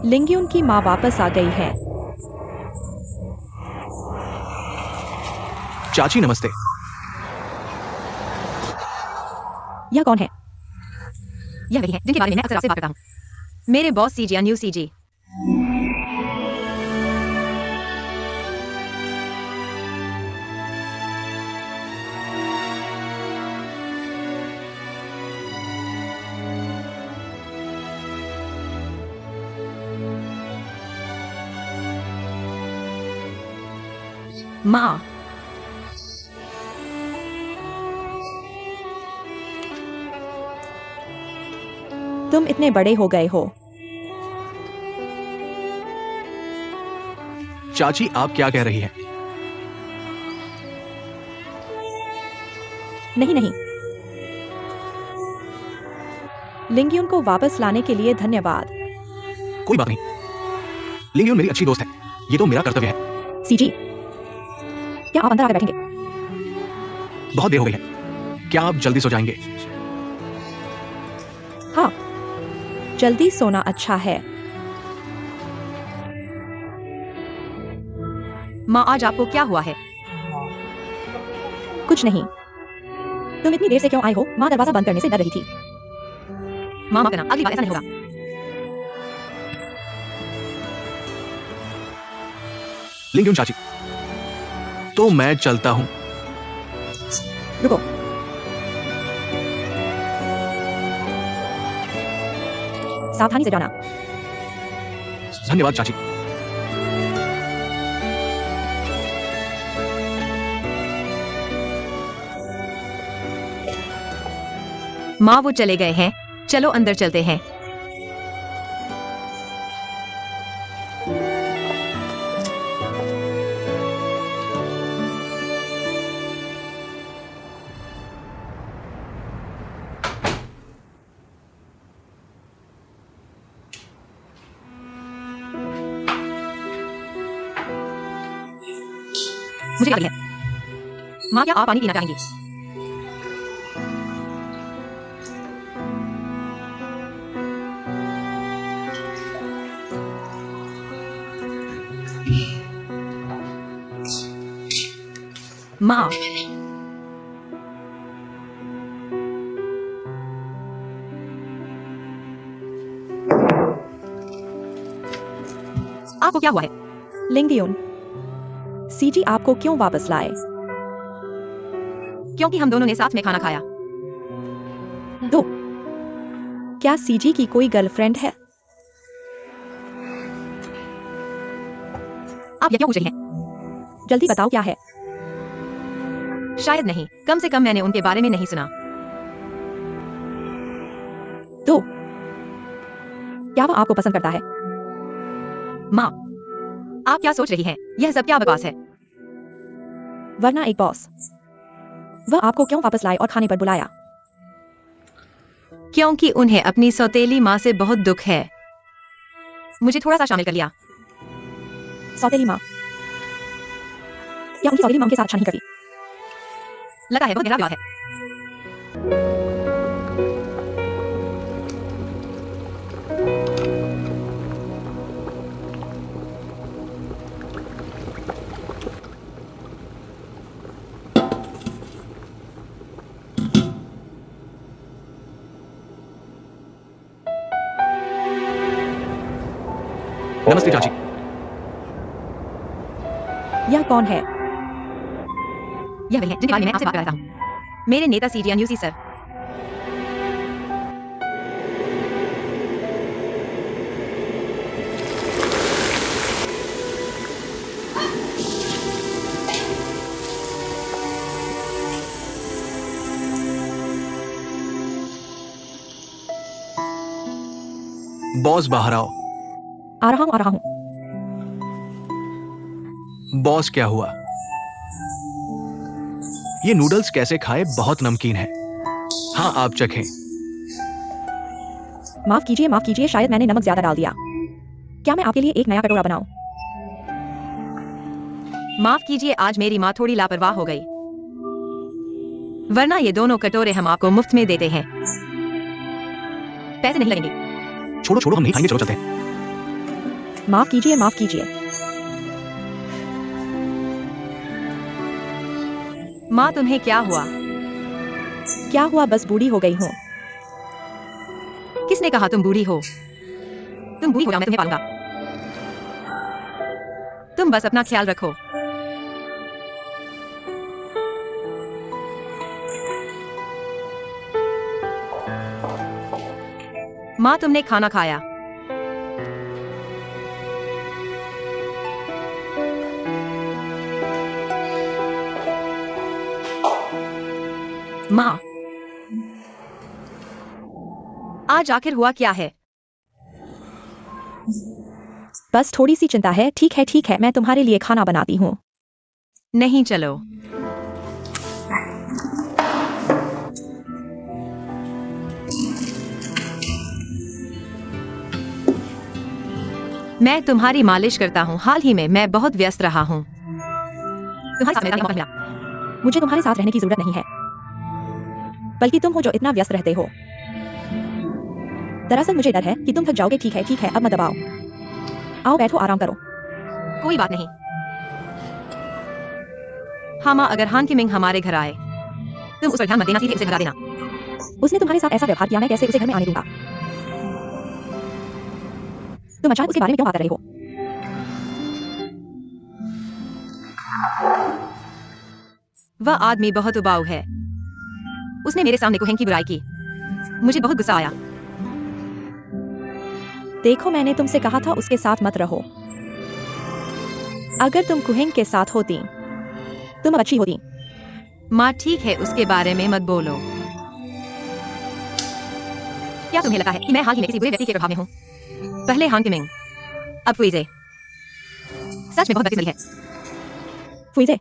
लिंग्यून की माँ वापस आ गई है। चाची नमस्ते। यह कौन है? यह वही है जिनके बारे में मैं अक्सर आपसे बात करता हूँ, मेरे बॉस सीजी या न्यू सीजी। माँ, तुम इतने बड़े हो गए हो। चाची आप क्या कह रही हैं? नहीं नहीं, लिंग्यून को वापस लाने के लिए धन्यवाद। कोई बात नहीं, लिंग्यून मेरी अच्छी दोस्त है, ये तो मेरा कर्तव्य है। सीजी, क्या आप अंदर आकर बैठेंगे? बहुत देर हो गई है, क्या आप जल्दी सो जाएंगे? हाँ, जल्दी सोना अच्छा है। माँ आज आपको क्या हुआ है? कुछ नहीं। तुम इतनी देर से क्यों आई हो? माँ दरवाजा बंद करने से डर रही थी। माँ माफ करना, अगली बार ऐसा नहीं होगा। लिंग्यून चाची, तो मैं चलता हूं। रुको, सावधानी से जाना। धन्यवाद चाची। माँ वो चले गए हैं, चलो अंदर चलते हैं। मुझे याद है। माँ क्या आप पानी पीना चाहेंगी? माँ, आपको क्या हुआ है? लिंग्यून, सीजी आपको क्यों वापस लाए? क्योंकि हम दोनों ने साथ में खाना खाया। दो, क्या सीजी की कोई गर्लफ्रेंड है? आप यह क्यों पूछ रही हैं? जल्दी बताओ क्या है। शायद नहीं, कम से कम मैंने उनके बारे में नहीं सुना। दो, क्या वो आपको पसंद करता है? माँ, आप क्या सोच रही हैं? यह सब क्या बकवास है? वरना एक बॉस। वह आपको क्यों वापस लाए और खाने पर बुलाया? क्योंकि उन्हें अपनी सौतेली माँ से बहुत दुख है। मुझे थोड़ा सा शामिल कर लिया। सौतेली माँ? क्या उनकी सौतेली माँ के साथ अच्छा नहीं करती? लगा है बहुत गहरा विवाद है। नमस्ते चाची। यह कौन है? यह वही है जिनके बारे में मैं आपसे बात कर रहा हूँ, मेरे नेता सीजी न्यूसी सर। बॉस बाहर आओ। आ रहा हूँ, आ रहा हूँ। बॉस क्या हुआ? ये नूडल्स कैसे खाए, बहुत नमकीन है। हाँ आप चखें। माफ कीजिए, शायद मैंने नमक ज्यादा डाल दिया। क्या मैं आपके लिए एक नया कटोरा बनाऊं? माफ कीजिए, आज मेरी माँ थोड़ी लापरवाह हो गई, वरना ये दोनों कटोरे हम आपको मुफ्त में देते हैं। पैसे नहीं लगेंगे। छोड़ो छोड़ो, हम नहीं खाएंगे, चलो चलते हैं। माफ कीजिए, माफ कीजिए। माँ तुम्हें क्या हुआ? क्या हुआ, बस बूढ़ी हो गई हूँ। किसने कहा तुम बूढ़ी हो? तुम बूढ़ी हो जाओ मैं तुम्हें पालूंगा। तुम बस अपना ख्याल रखो। माँ तुमने खाना खाया? माँ, आज आखिर हुआ क्या है? बस थोड़ी सी चिंता है। ठीक है ठीक है, मैं तुम्हारे लिए खाना बनाती हूँ। नहीं, चलो। मैं तुम्हारी मालिश करता हूँ। हाल ही में मैं बहुत व्यस्त रहा हूँ। तुम्हारे साथ मेरा मौका मिला। मुझे तुम्हारे साथ रहने की जरूरत नहीं है, बल्कि तुम हो जो इतना व्यस्त रहते हो। दरअसल मुझे डर है कि तुम थक जाओगे। ठीक है, अब मत दबाओ। आओ बैठो, आराम करो। कोई बात नहीं। हाँ माँ, अगर हान की मिंग हमारे घर आए, तुम उस पर ध्यान मत देना, सीधे उसे भगा देना। उसने तुम्हारे साथ ऐसा व्यवहार किया, मैं कैसे उसे घर में आने दूंगा? तुम अचानक उसके बारे में क्यों बात कर रहे हो? वह आदमी बहुत उबाऊ है। उसने मेरे सामने कुहेंग की बुराई की। मुझे बहुत गुस्सा आया। देखो, मैंने तुमसे कहा था उसके साथ मत रहो। अगर तुम कुहेंग के साथ होती, तुम अब अच्छी होती। माँ ठीक है, उसके बारे में मत बोलो। क्या तुम्हें लगता है कि मैं हाल ही में किसी बुरे व्यक्ति के प्रभाव में हूँ? पहले हान की मिंग, अब फुइजे। सच में बहुत बदकिस्मती है। फुइजे,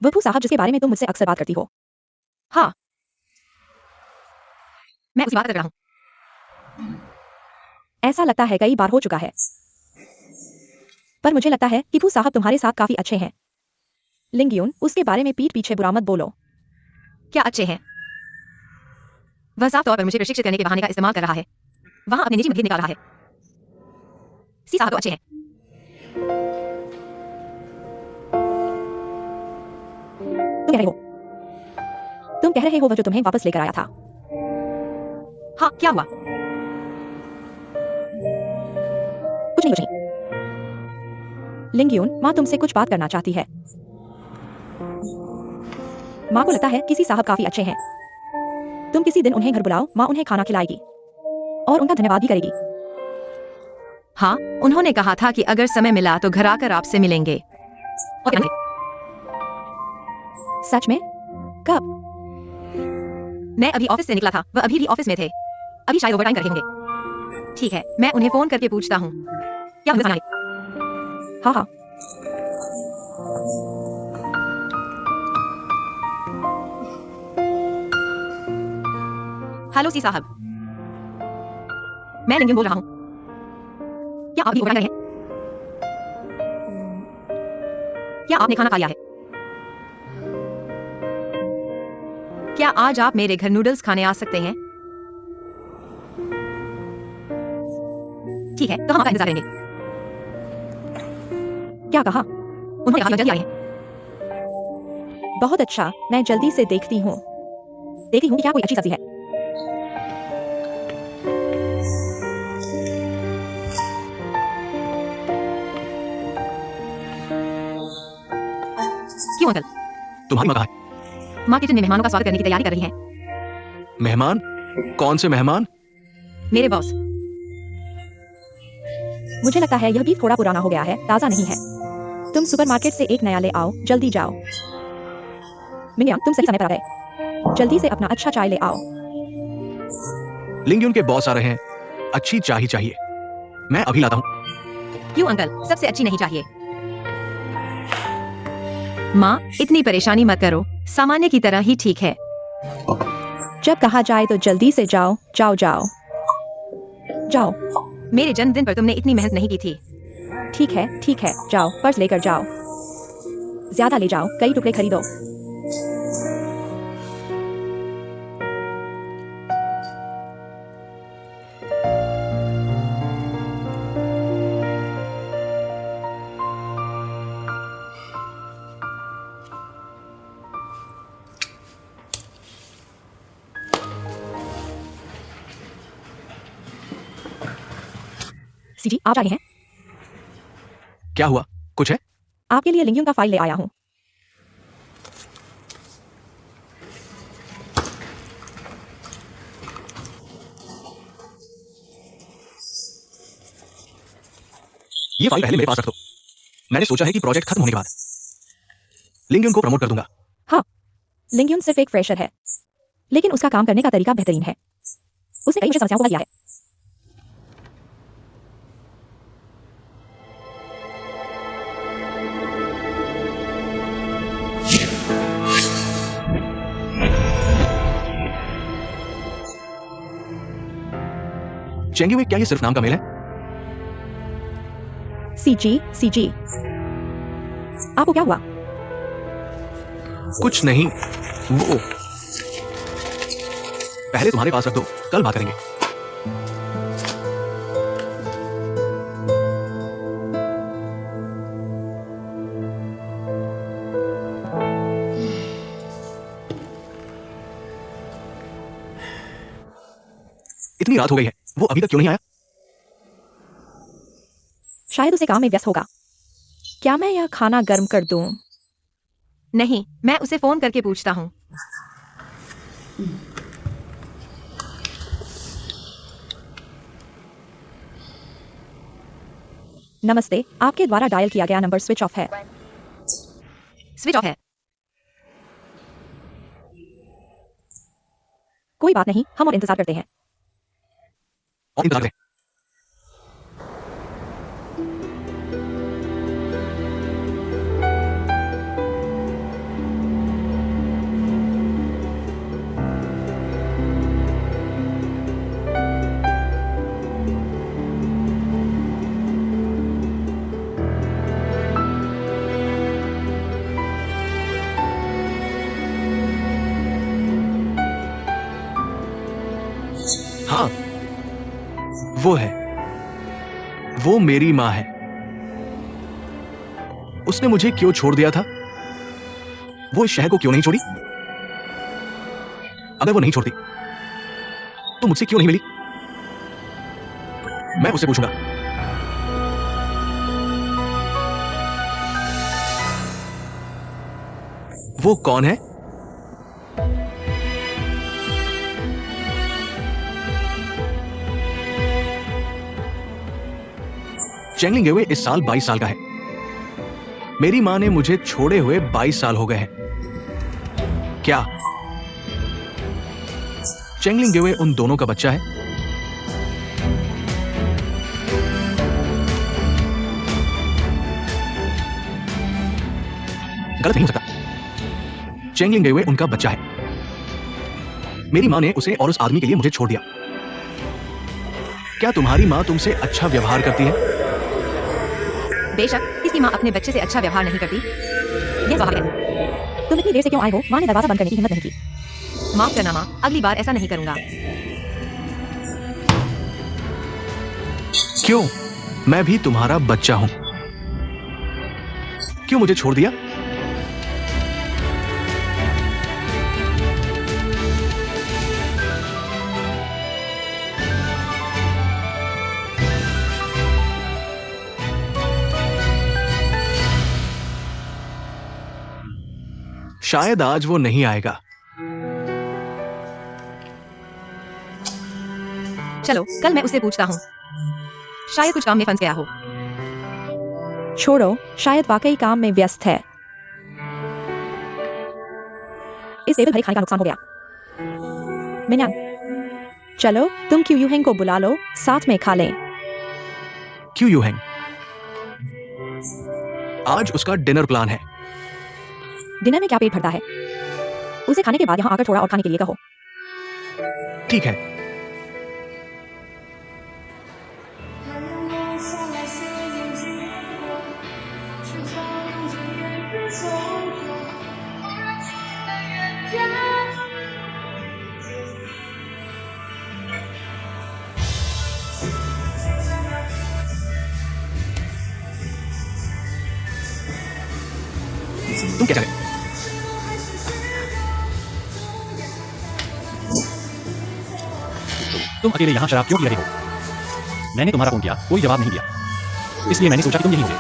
वपू साहब जिसके बारे में तुम मुझसे अक्सर बात करती हो। हाँ, मैं उसी बात कर रहा हूँ। ऐसा लगता है कई बार हो चुका है, पर मुझे लगता है कि फू साहब तुम्हारे साथ काफी अच्छे हैं। लिंगयुन, उसके बारे में पीठ पीछे बुरा मत बोलो। क्या अच्छे हैं? वह साफ तौर पर मुझे प्रशिक्षित करने के बहाने का इस्तेमाल कर रहा है। वहां अपने निजी मतभेद निकाल रहा है। सी साहब तो अच्छे हैं। तुम कह रहे हो वह जो तुम्हें वापस लेकर आया था। हाँ, क्या हुआ? कुछ नहीं। लिंगयुन, माँ तुमसे कुछ बात करना चाहती है। माँ को लगता है किसी साहब काफी अच्छे हैं। तुम किसी दिन उन्हें घर बुलाओ, माँ उन्हें खाना खिलाएगी और उनका धन्यवाद भी करेगी। हाँ, उन्होंने कहा था कि अगर समय मिला तो घर आकर आपसे मिलेंगे। सच में? कब? मैं अभी ऑफिस से निकला था, वह अभी भी ऑफिस में थे। अभी शायद ओवरटाइम कर रहे होंगे। ठीक है, मैं उन्हें फोन करके पूछता हूँ। क्या मुझे जाना है? हाँ हाँ। हेलो सी साहब, मैं लिंगयुन बोल रहा हूँ। क्या आप भी ओवरटाइम कर रहे हैं? क्या आपने खाना खा लिया है? क्या आज आप मेरे घर नूडल्स खाने आ सकते हैं? ठीक है, तो हम आपका इंतजार करेंगे। क्या कहा? उन्होंने कहा कि जल्दी आ रहे हैं। बहुत अच्छा, मैं जल्दी से देखती हूँ कि क्या कोई अच्छी सब्जी है। क्यों अंकल? तुम्हारी माँ कहाँ है? माँ किचन में मेहमानों का स्वागत करने की तैयारी कर रही है। मेहमान? कौन से मेहमान? मेरे बॉस। मुझे लगता है यह बीफ थोड़ा पुराना हो गया है, ताज़ा नहीं है। तुम सुपरमार्केट से एक नया ले आओ, जल्दी जाओ। मिंगयांग, तुम सही समय पर आ गए। जल्दी से अपना अच्छा चाय ले आओ। लिंगयुन के बॉस आ रहे हैं, अच्छी चाय ही चाहिए। मैं अभी लाता हूँ। क्यों अंकल, सबसे अच्छी नहीं चाहिए? माँ, इतनी परेशानी मत करो, सामान्य की तरह ही ठीक है। जब कहा जाए तो जल्दी से जाओ, जाओ जाओ जाओ। मेरे जन्मदिन पर तुमने इतनी मेहनत नहीं की थी। ठीक है, जाओ, पर्स लेकर जाओ। ज्यादा ले जाओ, कई टुकड़े खरीदो। सीजी आप आ गए हैं। क्या हुआ? कुछ है? आपके लिए लिंगियों का फाइल ले आया हूँ। ये फाइल पहले मेरे पास रख दो। मैंने सोचा है कि प्रोजेक्ट खत्म होने के बाद लिंगियन को प्रमोट कर दूंगा। हाँ, लिंगियन सिर्फ एक फ्रेशर है, लेकिन उसका काम करने का तरीका बेहतरीन है। उसने कई मुश्किल समस्याओं को हल किया है। चेंगी क्या ये सिर्फ नाम का मेल है? सीजी सीजी आपको क्या हुआ? कुछ नहीं, वो पहले तुम्हारे पास रख दो, कल बात करेंगे। इतनी रात हो गई है, वो अभी तक क्यों नहीं आया? शायद उसे काम में व्यस्त होगा। क्या मैं यह खाना गर्म कर दूं? नहीं, मैं उसे फोन करके पूछता हूँ। नमस्ते, आपके द्वारा डायल किया गया नंबर स्विच ऑफ है। स्विच ऑफ है। कोई बात नहीं, हम और इंतजार करते हैं। और इंतजार करें। हाँ, वो है, वो मेरी माँ है। उसने मुझे क्यों छोड़ दिया था? वो इस शहर को क्यों नहीं छोड़ी? अगर वो नहीं छोड़ती तो मुझसे क्यों नहीं मिली? मैं उससे पूछूंगा। वो कौन है? चेंगलिंग गेवे इस साल 22 साल का है। मेरी मां ने मुझे छोड़े हुए 22 साल हो गए हैं। क्या चेंगलिंग गेवे उन दोनों का बच्चा है? गलत नहीं हो सकता। चेंगलिंग गेवे उनका बच्चा है। मेरी मां ने उसे और उस आदमी के लिए मुझे छोड़ दिया। क्या तुम्हारी मां तुमसे अच्छा व्यवहार करती है? बेशक, किसी माँ अपने बच्चे से अच्छा व्यवहार नहीं करती। यह स्वाभाविक है। तुम इतनी देर से क्यों आए हो? माँ ने दरवाजा बंद करने की हिम्मत नहीं की। माफ करना माँ, अगली बार ऐसा नहीं करूंगा। क्यों? मैं भी तुम्हारा बच्चा हूं। क्यों मुझे छोड़ दिया? शायद आज वो नहीं आएगा। चलो, कल मैं उससे पूछता हूँ। शायद कुछ काम में फंस गया हो। छोड़ो, शायद वाकई काम में व्यस्त है। इस टेबल भरे खाने का नुकसान हो गया। मिन्यांग, चलो तुम क्यू यूहेंग को बुला लो, साथ में खा लें। क्यों यूहेंग? आज उसका डिनर प्लान है। डिनर में क्या पेट भरता है? उसे खाने के बाद यहाँ आकर थोड़ा और खाने के लिए कहो। ठीक है। तुम क्या चाहे? तुम अकेले यहाँ शराब क्यों पी रहे हो? मैंने तुम्हारा फोन किया, कोई जवाब नहीं दिया, इसलिए मैंने सोचा कि तुम यहीं होगे।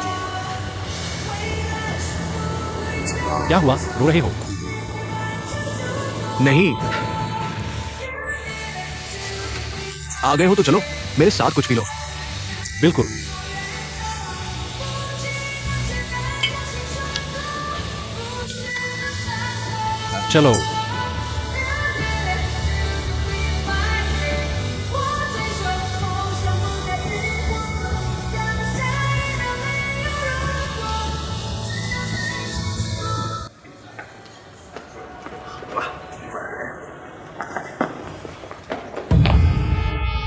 क्या हुआ, रो रहे हो? नहीं, आ गए हो तो चलो मेरे साथ कुछ पी लो। बिल्कुल। चलो।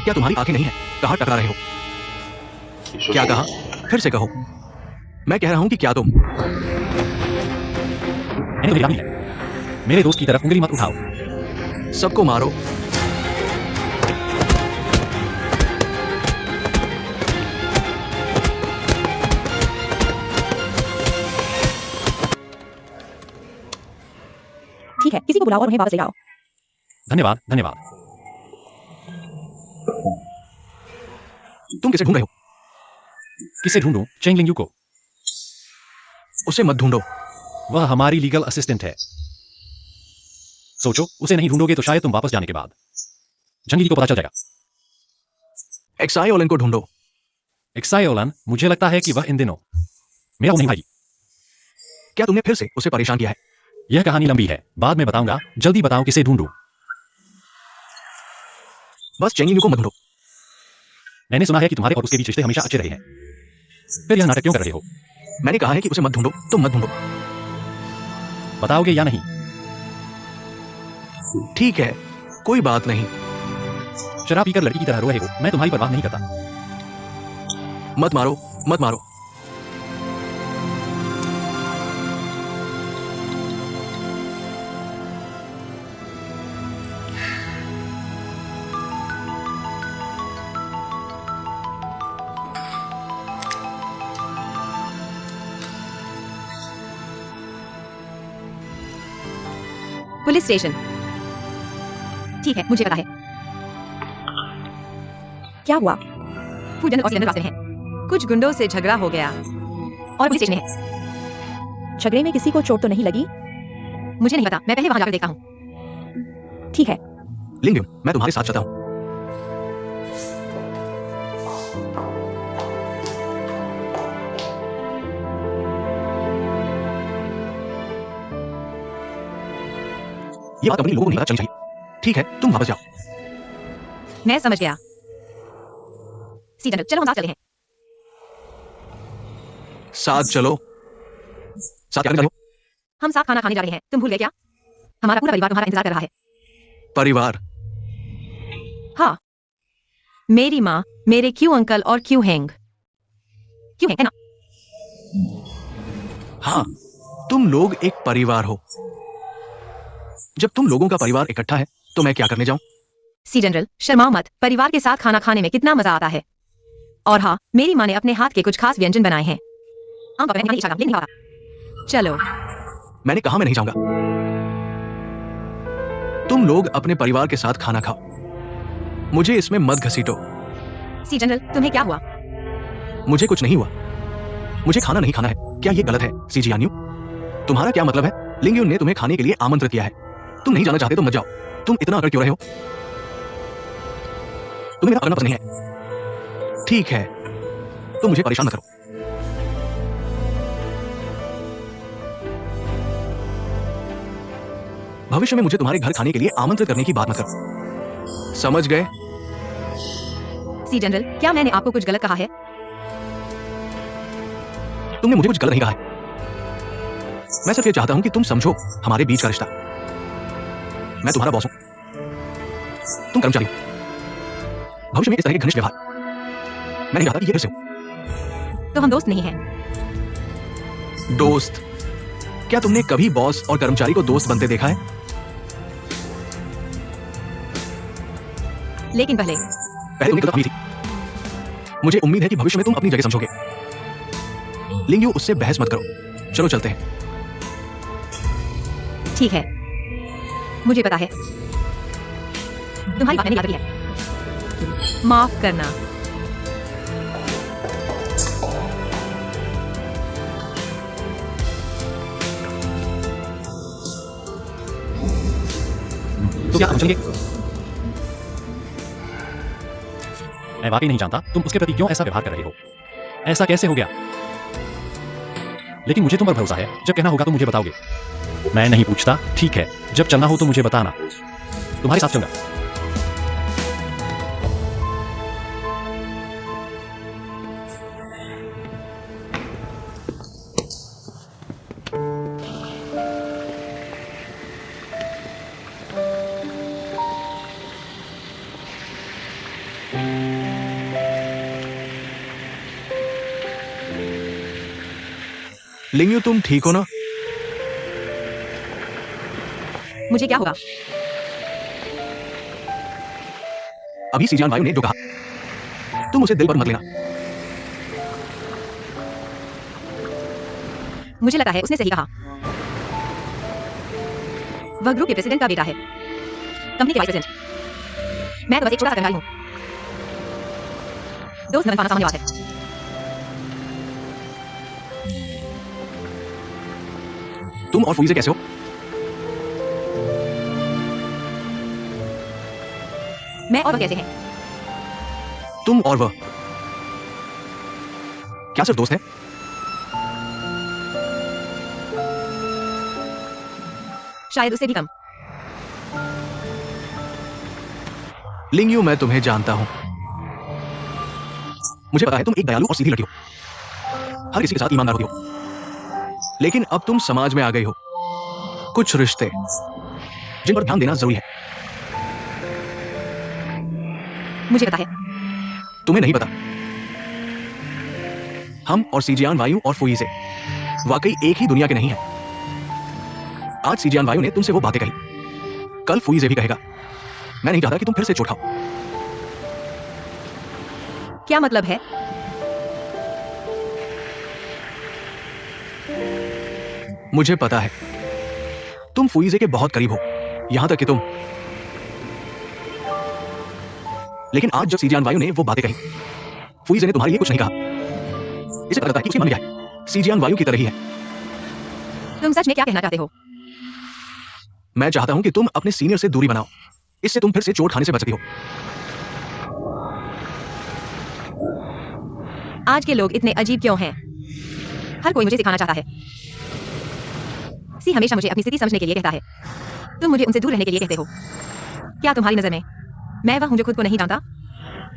क्या तुम्हारी आंखें नहीं है? कहाँ टकरा रहे हो? क्या कहा? फिर से कहो। मैं कह रहा हूं कि क्या तुम? मैंने तो देखा भी है। मेरे दोस्त की तरफ उंगली मत उठाओ। सबको मारो। ठीक है, किसी को बुलाओ और उन्हें वापस ले जाओ। धन्यवाद, धन्यवाद। तुम किसे ढूंढ रहे हो? किसे ढूंढूं? चेंग लिंग यू को। उसे मत ढूंढो। वह हमारी लीगल असिस्टेंट है। सोचो, उसे नहीं ढूंढोगे तो शायद तुम वापस जाने के बाद जंगली को पता चल जाएगा। एक्साई ओलन को ढूंढो। एक्साई ओलन, मुझे लगता है कि वह इन दिनों मेरा नहीं भाई। क्या तुमने फिर से उसे परेशान किया है? यह कहानी लंबी है, बाद में बताऊंगा। जल्दी बताओ किसे ढूंढूं। बस चेंगिंग को मत ढूंढो। मैंने सुना है कि तुम्हारे और उसके बीच रिश्ते हमेशा अच्छे रहे हैं, फिर यह नाटक क्यों कर रहे हो? मैंने कहा है कि उसे मत ढूंढो तो मत ढूंढो। बताओगे या नहीं? ठीक है, कोई बात नहीं। शराब पीकर लड़की की तरह रो रहे हो, मैं तुम्हारी परवाह नहीं करता। मत मारो, मत मारो। Police station. ठीक है, मुझे पता है। क्या हुआ? फूड जनरल और सिलेंडर रास्ते में हैं। कुछ गुंडों से झगड़ा हो गया और पुलिस स्टेशन में है। झगड़े में किसी को चोट तो नहीं लगी? मुझे नहीं पता, मैं पहले वहां जाकर देखता हूँ। ठीक है। लिंग, मैं तुम्हारे साथ चलता हूं। ये बात कंपनी लोगों को नहीं पता चलनी चाहिए। ठीक है, तुम वापस जाओ। मैं समझ गया। सी जनरल, चलो हम साथ चले हैं। साथ चलो। साथ क्या करने जा रहे हो? हम साथ खाना खाने जा रहे हैं। तुम भूल गए क्या? हमारा पूरा परिवार तुम्हारा इंतजार कर रहा है। परिवार? हाँ, मेरी माँ, मेरे क्यू अंकल और क्यू हैंग। क्यू हैंग है ना? हाँ, तुम लोग एक परिवार हो। जब तुम लोगों का परिवार इकट्ठा है तो मैं क्या करने जाऊं? सी जनरल, शर्माओ मत। परिवार के साथ खाना खाने में कितना मजा आता है। और हाँ, मेरी माँ ने अपने हाथ के कुछ खास व्यंजन बनाए हैं। चलो। मैंने कहा मैं नहीं जाऊंगा। तुम लोग अपने परिवार के साथ खाना खाओ, मुझे इसमें मत घसीटो। सी जनरल, तुम्हें क्या हुआ? मुझे कुछ नहीं हुआ। मुझे खाना नहीं खाना है। क्या ये गलत है सीजीआन्यू? तुम्हारा क्या मतलब है? लिंगयू ने तुम्हें खाने के लिए आमंत्रित किया है। तुम नहीं जाना चाहते तो मत जाओ। तुम इतना अकड़ क्यों रहे हो? तुम्हें मेरा अकड़ना पसंद नहीं है। ठीक है, तुम मुझे परेशान मत करो। भविष्य में मुझे तुम्हारे घर खाने के लिए आमंत्रित करने की बात मत करो। समझ गए? सी जनरल, क्या मैंने आपको कुछ गलत कहा है? तुमने मुझे कुछ गलत नहीं कहा है। मैं सिर्फ ये चाहता हूं कि तुम समझो हमारे बीच का रिश्ता। मैं तुम्हारा बॉस हूं, तुम कर्मचारी हो। भविष्य में इस तरह के घनिष्ठ व्यवहार मैं नहीं चाहता कि ये फिर से हो। तो हम दोस्त नहीं हैं। दोस्त? क्या तुमने कभी बॉस और कर्मचारी को दोस्त बनते देखा है? लेकिन पहले तुमने गलत हुई थी। मुझे उम्मीद है कि भविष्य में तुम अपनी जगह समझोगे। लिंगयू, उससे बहस मत करो। चलो चलते हैं। ठीक है, मुझे पता है तुम्हारी बात नहीं याद रही है। माफ करना। क्या हम चलेंगे? मैं वाकई नहीं जानता तुम उसके प्रति क्यों ऐसा व्यवहार कर रहे हो। ऐसा कैसे हो गया? लेकिन मुझे तुम पर भरोसा है, जब कहना होगा तो मुझे बताओगे। मैं नहीं पूछता, ठीक है, जब चलना हो तो मुझे बताना, तुम्हारे साथ चलूंगा। लिंगयू, तुम ठीक हो ना? मुझे क्या होगा? अभी सीजियान वायु ने जो कहा, तुम उसे दिल पर मत लेना। मुझे लगा है उसने सही कहा। वह ग्रुप के प्रेसिडेंट का बेटा है, कंपनी के वाइस प्रेसिडेंट। मैं तो बस एक छोटा सा कर्मचारी हूँ। दोस्त न बन पाना सामान्य बात है। तुम और फुई से कैसे हो? मैं और वह कैसे हैं? तुम और वह क्या सिर्फ दोस्त हैं? शायद उससे भी कम। लिंगयू, मैं तुम्हें जानता हूं। मुझे पता है तुम एक दयालु और सीधी लड़की हो, हर किसी के साथ ईमानदार होती हो। लेकिन अब तुम समाज में आ गई हो, कुछ रिश्ते जिन पर ध्यान देना जरूरी है। मुझे पता है। तुम्हें नहीं पता। हम और सीजियान वायु और फुई से वाकई एक ही दुनिया के नहीं हैं। आज सीजियान वायु ने तुमसे वो बातें कही, कल फुई से भी कहेगा। मैं नहीं चाहता कि तुम फिर से चोट खाओ। क्या मतलब है? मुझे पता है तुम फुईजे के बहुत करीब हो, यहां तक कि तुम। लेकिन आज जब सीजियान वायु ने वो बातें कही, फुईजे ने तुम्हारे लिए कुछ नहीं कहा। इसे पता लगता है कि उसकी मन भी है सीजियान वायु की तरह ही है। तुम सच में क्या कहना चाहते हो? मैं चाहता हूं कि तुम अपने सीनियर से दूरी बनाओ, इससे तुम फिर से चोट खाने से बच सकती हो। आज के लोग इतने अजीब क्यों हैं? हर कोई मुझे सिखाना चाहता है। सी हमेशा मुझे अपनी स्थिति समझने के लिए कहता है। तुम मुझे उनसे दूर रहने के लिए कहते हो। क्या तुम्हारी नजर में मैं वह हूं जो खुद को नहीं जानता,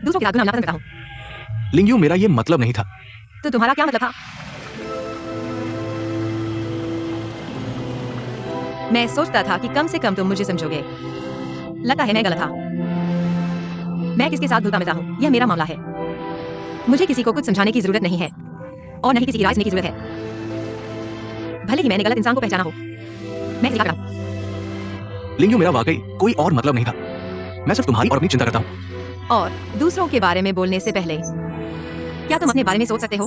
दूसरों के साथ गुलाम करता हूं? लिंगयू, मेरा ये मतलब नहीं था। तो तुम्हारा क्या मतलब था? मैं सोचता था कि कम से कम तुम मुझे समझोगे। लगता है मैं गलत था। मैं किसके साथ घुलता मिलता हूं, यह मेरा मामला है। मुझे किसी को कुछ समझाने की जरूरत नहीं है और नहीं किसी की राय सुनने की जरूरत है। भले ही मैंने गलत इंसान को पहचाना हो, मैं इसे क्या करूं? लिंगयू, मेरा वाकई कोई और मतलब नहीं था। मैं सिर्फ तुम्हारी और अपनी चिंता करता हूं। और दूसरों के बारे में बोलने से पहले क्या तुम अपने बारे में सोच सकते हो?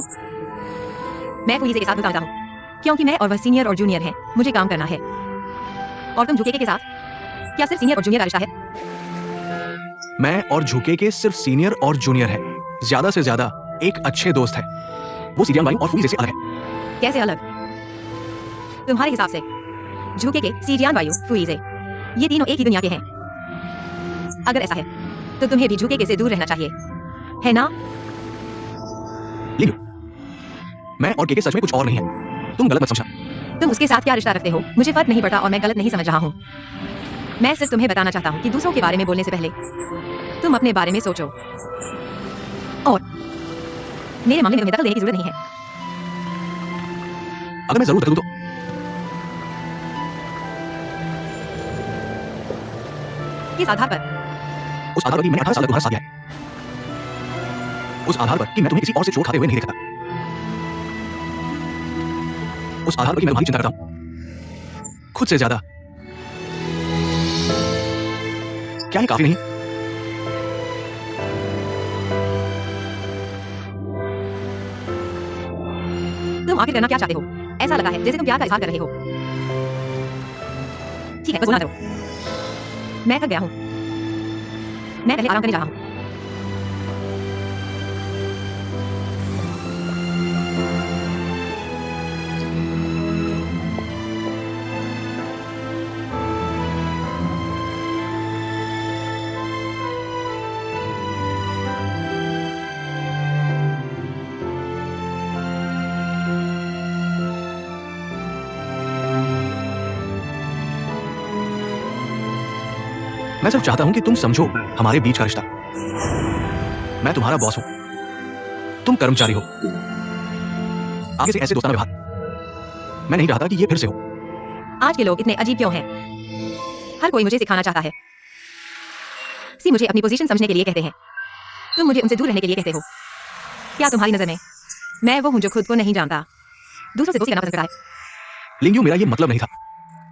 मैं फुईजे के साथ घुलता मिलता हूं क्योंकि मैं और वह सीनियर और जूनियर हैं। मुझे काम करना है। और तुम झुकेके के साथ क्या सिर्फ सीनियर और जूनियर का रिश्ता है? मैं और झुके के सिर्फ सीनियर और जूनियर है, ज्यादा से ज्यादा एक अच्छे दोस्त है। वो सीजियान वायु और फुईजे से अलग है। कैसे अलग? तुम्हारे हिसाब से झुके के, सीजियान वायु, फुईजे, ये तीनों एक ही दुनिया के हैं। अगर ऐसा है तो तुम्हें भी झुके के से दूर रहना चाहिए, है ना? लिंगयू, मैं और केके सच में कुछ और नहीं है। तुम गलत मत समझना। तुम उसके साथ क्या रिश्ता रखते हो मुझे फर्क नहीं पड़ता और मैं गलत नहीं समझ रहा हूँ। मैं सिर्फ तुम्हें बताना चाहता हूँ कि दूसरों के बारे में बोलने से पहले तुम अपने बारे में सोचो। और मेरे मामले में तुम्हें दखल देने की जरूरत नहीं है। अगर मैं जरूर दखल दूं तो किस आधार पर? उस आधार पर कि मैंने 18 साल तक तुम्हारा साथ दिया है। उस आधार पर कि मैं तुम्हें किसी और से चोट खाते हुए नहीं देखता। उस आधार पर कि मैं तुम्हारी चिंता करता हूं खुद से ज्यादा। क्या ये काफी नहीं? तुम आखिर करना क्या चाहते हो? ऐसा लगा है जैसे तुम प्यार का इजहार कर रहे हो। ठीक है, बस बोलना करो। मैं थक गया हूं। मैं पहले आराम करने जा रहा हूं। मैं सिर्फ चाहता हूं कि तुम समझो हमारे बीच का रिश्ता। मैं तुम्हारा बॉस हूं, तुम कर्मचारी हो। आगे से ऐसे दोस्ताना व्यवहार मैं नहीं चाहता कि ये फिर से हो। आज के लोग इतने अजीब क्यों हैं? हर कोई मुझे सिखाना चाहता है। मुझे अपनी पोजीशन समझने के लिए कहते हैं। तुम मुझे उनसे दूर रहने के लिए कहते हो। क्या तुम्हारी नजर में मैं वो हूं जो खुद को नहीं जानता, दूसरों से दोस्ती करना पसंद करता है? लिंगयू, मेरा ये मतलब नहीं था।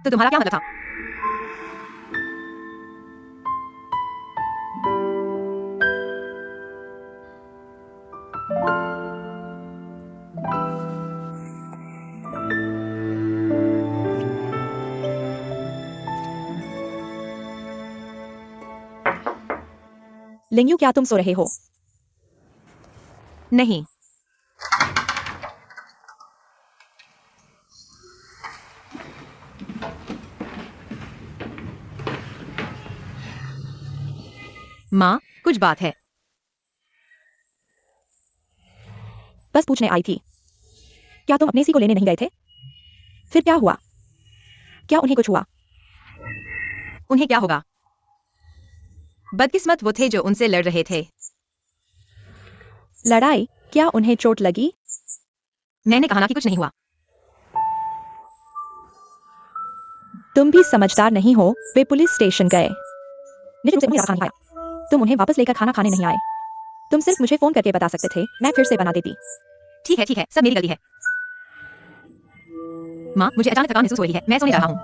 तो तुम्हारा क्या मतलब था? लिंगयू, क्या तुम सो रहे हो? नहीं। माँ, कुछ बात है। बस पूछने आई थी। क्या तुम अपने इसी को लेने नहीं गए थे? फिर क्या हुआ? क्या उन्हें कुछ हुआ? उन्हें क्या होगा? बदकिस्मत वो थे जो उनसे लड़ रहे थे। लड़ाई? क्या उन्हें चोट लगी? मैंने कहा ना कि कुछ नहीं हुआ। तुम भी समझदार नहीं हो। वे पुलिस स्टेशन गए। निश्चित रूप से उन्हें खाना नहीं खाया। तुम उन्हें वापस लेकर खाना खाने नहीं आए। तुम सिर्फ मुझे फोन करके बता सकते थे, मैं फिर से बना देती। ठीक है, सब मेरी गलती है। माँ, मुझे अचानक थकान महसूस हो रही है, मैं सोने जा रहा हूँ।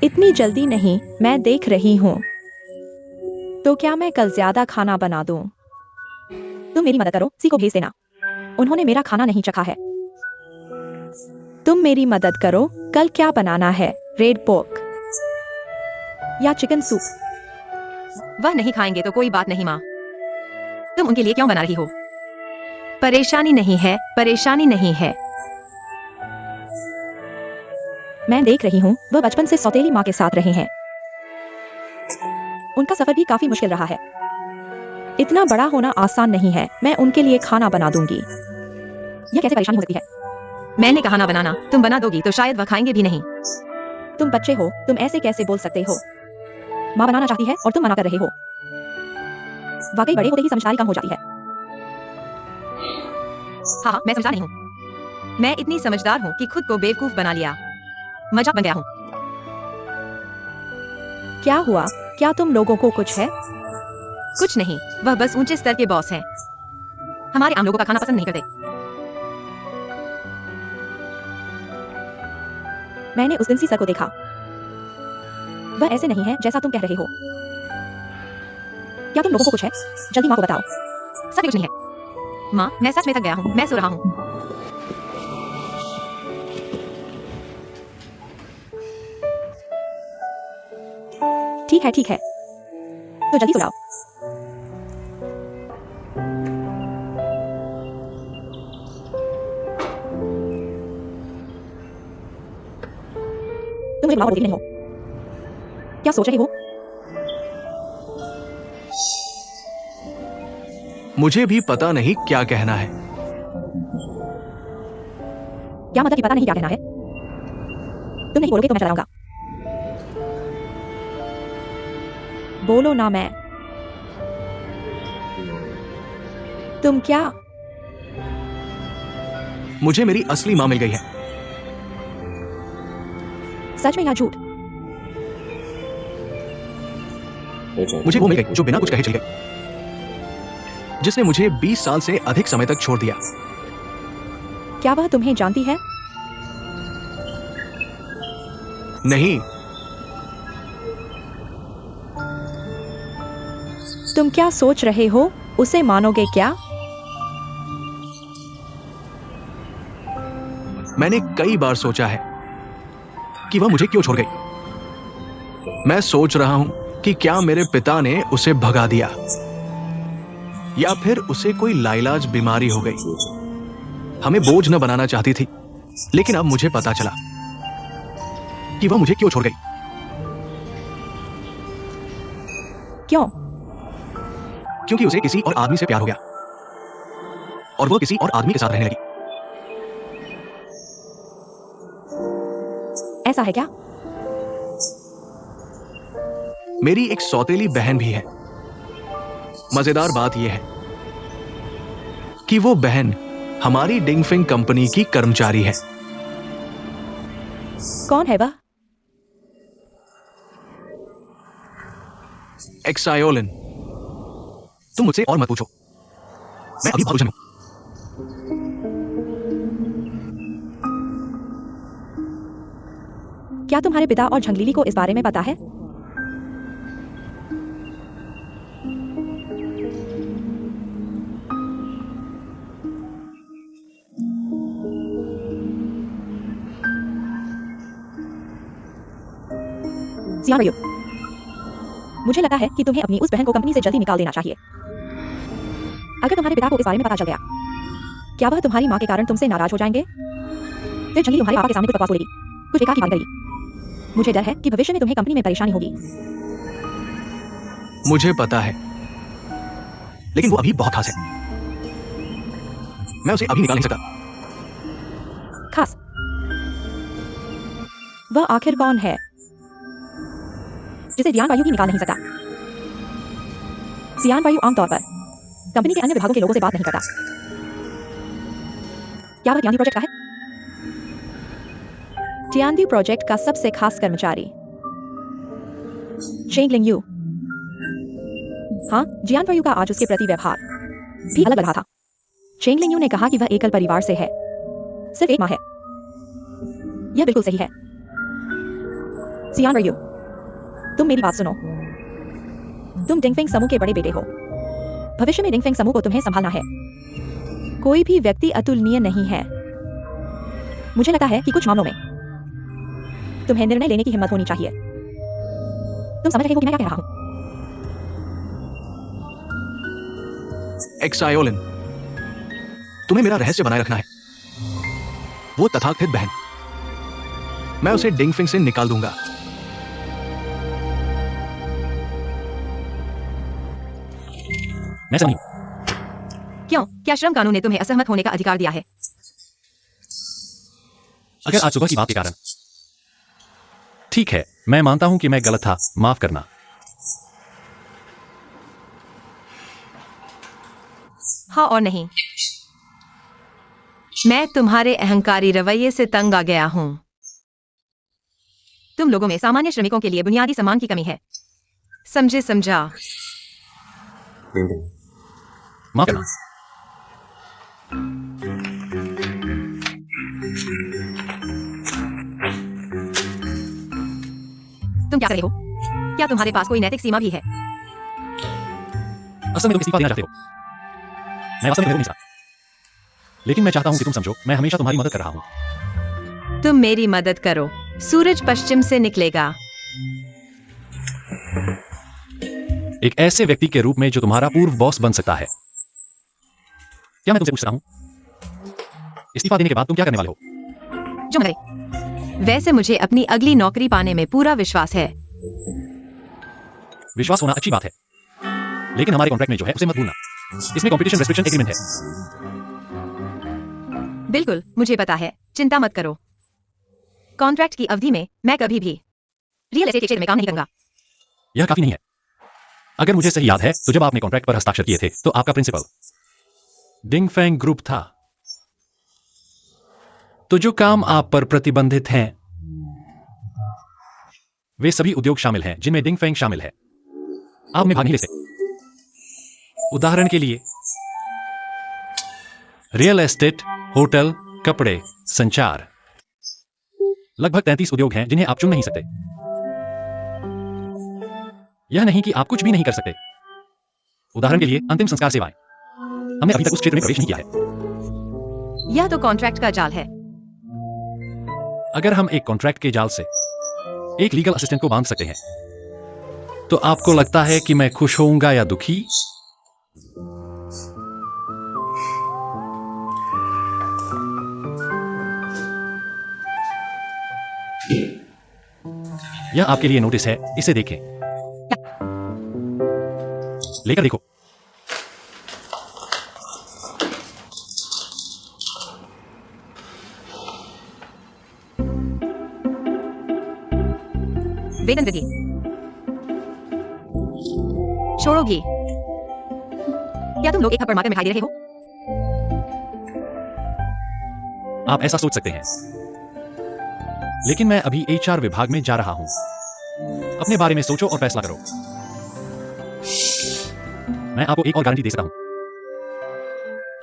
इतनी जल्दी नहीं, मैं देख रही हूँ। तो क्या मैं कल ज्यादा खाना बना दूं? तुम मेरी मदद करो, सी को भेज देना। उन्होंने मेरा खाना नहीं चखा है। तुम मेरी मदद करो, कल क्या बनाना है? रेड पोर्क या चिकन सूप? वह नहीं खाएंगे तो कोई बात नहीं माँ। तुम उनके लिए क्यों बना रही हो? परेशानी नहीं है, परेशानी नहीं है। मैं देख रही हूँ, वह बचपन से सौतेली माँ के साथ रहे हैं। उनका सफर भी काफी मुश्किल रहा है। इतना बड़ा होना आसान नहीं है। मैं उनके लिए खाना बना दूंगी। यह कैसे परेशानी हो सकती है? मैंने कहा ना बनाना, तुम बना दोगी तो शायद वह खाएंगे भी नहीं। तुम बच्चे हो, तुम ऐसे कैसे बोल सकते हो? माँ बनाना चाहती है और तुम मना कर रहे हो। वाकई बड़े होते ही समझदारी कम हो जाती है। हाँ, मैं समझदार नहीं हूँ। मैं इतनी समझदार हूँ कि खुद को बेवकूफ बना लिया, मजाक बन गया हूँ। क्या हुआ? क्या तुम लोगों को कुछ है? कुछ नहीं, वह बस ऊंचे स्तर के बॉस हैं। हमारे आम लोगों का खाना पसंद नहीं करते। मैंने उस दिन सी सर को देखा। वह ऐसे नहीं है जैसा तुम कह रहे हो। क्या तुम लोगों को कुछ है? जल्दी माँ को बताओ। सब कुछ नहीं है माँ, मैं सच में थक गया हूँ, मैं सो रहा हूँ। ठीक है, तो जल्दी सो जाओ। तुम मुझे बुलाओ, नहीं हो? क्या सोच रहे हो? मुझे भी पता नहीं क्या कहना है। क्या मतलब कि पता नहीं क्या कहना है? तुम नहीं बोलोगे तो मैं चलाऊंगा। बोलो ना। मैं तुम क्या? मुझे मेरी असली माँ मिल गई है। सच में या झूठ? मुझे वो मिल गई जो बिना कुछ कहे चली गई, जिसने मुझे 20 साल से अधिक समय तक छोड़ दिया। क्या वह तुम्हें जानती है? नहीं। तुम क्या सोच रहे हो? उसे मानोगे क्या? मैंने कई बार सोचा है कि वह मुझे क्यों छोड़ गई। मैं सोच रहा हूं कि क्या मेरे पिता ने उसे भगा दिया या फिर उसे कोई लाइलाज बीमारी हो गई। हमें बोझ न बनाना चाहती थी, लेकिन अब मुझे पता चला कि वह मुझे क्यों छोड़ गई। क्यों? क्योंकि उसे किसी और आदमी से प्यार हो गया और वह किसी और आदमी के साथ रहने लगी। ऐसा है क्या? मेरी एक सौतेली बहन भी है। मजेदार बात यह है कि वो बहन हमारी डिंगफिंग कंपनी की कर्मचारी है। कौन है वह? एक्सायोलिन। तुम मुझसे और मत पूछो, मैं अभी बहुत उलझन हूं। क्या तुम्हारे पिता और झंगलीली को इस बारे में पता है? जियान रही हो। मुझे लगा है कि तुम्हें अपनी उस बहन को कंपनी से जल्दी निकाल देना चाहिए। अगर तुम्हारे पिता को इस बारे में पता चल गया, क्या वह तुम्हारी माँ के कारण तुमसे नाराज हो जाएंगे? फिर झंगली तुम्हारे पापा के सामने कुछ बकवास बोलेगी, कुछ बेकार की बात करेगी। मुझे डर है कि भविष्य में तुम्हें कंपनी में परेशानी होगी। मुझे पता है, लेकिन वो अभी बहुत खास है। मैं उसे अभी निकाल नहीं सकता। खास? वह आखिर कौन है जिसे जियान वायु ही निकाल नहीं सकता? जियान वायु आमतौर पर कंपनी के अन्य विभागों के लोगों से बात नहीं करता। क्या वह टियानदी प्रोजेक्ट का है? टियानदी प्रोजेक्ट का सबसे खास कर्मचारी चेंगलिंग यू। हाँ, जियान वायु का आज उसके प्रति व्यवहार भी अलग रहा था। चेंगलिंग यू ने कहा कि वह एकल परिवार से है, सिर्फ एक माँ है। यह बिल्कुल सही है। जियान वायु, तुम मेरी बात सुनो। तुम डिंगफेंग समूह के बड़े बेटे हो। भविष्य में डिंगफेंग समूह को तुम्हें संभालना है। कोई भी व्यक्ति अतुलनीय नहीं है। मुझे लगा है कि कुछ मामलों में तुम्हें निर्णय लेने की हिम्मत होनी चाहिए। तुम समझ रहे हो कि मैं क्या कह रहा हूं? एक्सायोलिन, तुम्हें मेरा रहस्य बनाए रखना है। वो तथाकथित बहन, मैं उसे डिंगफिंग से निकाल दूंगा। मैं समझ नहीं हूं। क्यों? क्या श्रम कानून ने तुम्हें असहमत होने का अधिकार दिया है? अगर आज सुबह की बात के कारण। ठीक है, मैं मानता हूं कि मैं गलत था, माफ करना। हाँ और नहीं। मैं तुम्हारे अहंकारी रवैये से तंग आ गया हूं। तुम लोगों में सामान्य श्रमिकों के लिए बुनियादी सम्मान की कमी है। समझा। माफ करना। तुम क्या कर रहे हो? क्या तुम्हारे पास कोई नैतिक सीमा भी है? असल में तुम इस्तीफा देना चाहते हो। मैं वास्तव में नहीं चाहता, लेकिन मैं चाहता हूं कि तुम समझो, मैं हमेशा तुम्हारी मदद कर रहा हूं। तुम मेरी मदद करो। सूरज पश्चिम से निकलेगा। एक ऐसे व्यक्ति के रूप में जो तुम्हारा पूर्व बॉस बन सकता है। क्या मैं तुमसे पूछ रहा हूं, इस्तीफा देने के बाद तुम क्या करने वाले हो? जो मरे। वैसे मुझे अपनी अगली नौकरी पाने में पूरा विश्वास है। विश्वास होना अच्छी बात है, लेकिन हमारे कॉन्ट्रैक्ट में जो है उसे मत भूलना। इसमें कंपटीशन रेस्ट्रिक्शन एग्रीमेंट है। बिल्कुल, मुझे पता है, चिंता मत करो। कॉन्ट्रैक्ट की अवधि में मैं कभी भी रियल एस्टेट के क्षेत्र में काम नहीं करूंगा। यह काफी नहीं है। अगर मुझे सही याद है तो जब आपने कॉन्ट्रैक्ट पर हस्ताक्षर किए थे तो आपका प्रिंसिपल डिंगफेंग ग्रुप था। तो जो काम आप पर प्रतिबंधित हैं वे सभी उद्योग शामिल हैं जिनमें डिंगफेंग शामिल है। आप में भाग नहीं ले सकते। उदाहरण के लिए रियल एस्टेट, होटल, कपड़े, संचार। लगभग 33 उद्योग हैं जिन्हें आप चुन नहीं सकते। यह नहीं कि आप कुछ भी नहीं कर सकते। उदाहरण के लिए अंतिम संस्कार सेवाएं। हमने अभी तक उस क्षेत्र में प्रवेश नहीं किया है। यह तो कॉन्ट्रैक्ट का जाल है। अगर हम एक कॉन्ट्रैक्ट के जाल से एक लीगल असिस्टेंट को बांध सकते हैं तो आपको लगता है कि मैं खुश होऊंगा या दुखी? यह आपके लिए नोटिस है, इसे देखें। लेकर देखो। वेतन वृद्धि। छोड़ोगी? क्या तुम लोग एक थप्पड़ मारकर मिठाई दे रहे हो? आप ऐसा सोच सकते हैं, लेकिन मैं अभी HR विभाग में जा रहा हूं। अपने बारे में सोचो और फैसला करो। मैं आपको एक और गारंटी दे सकता हूं।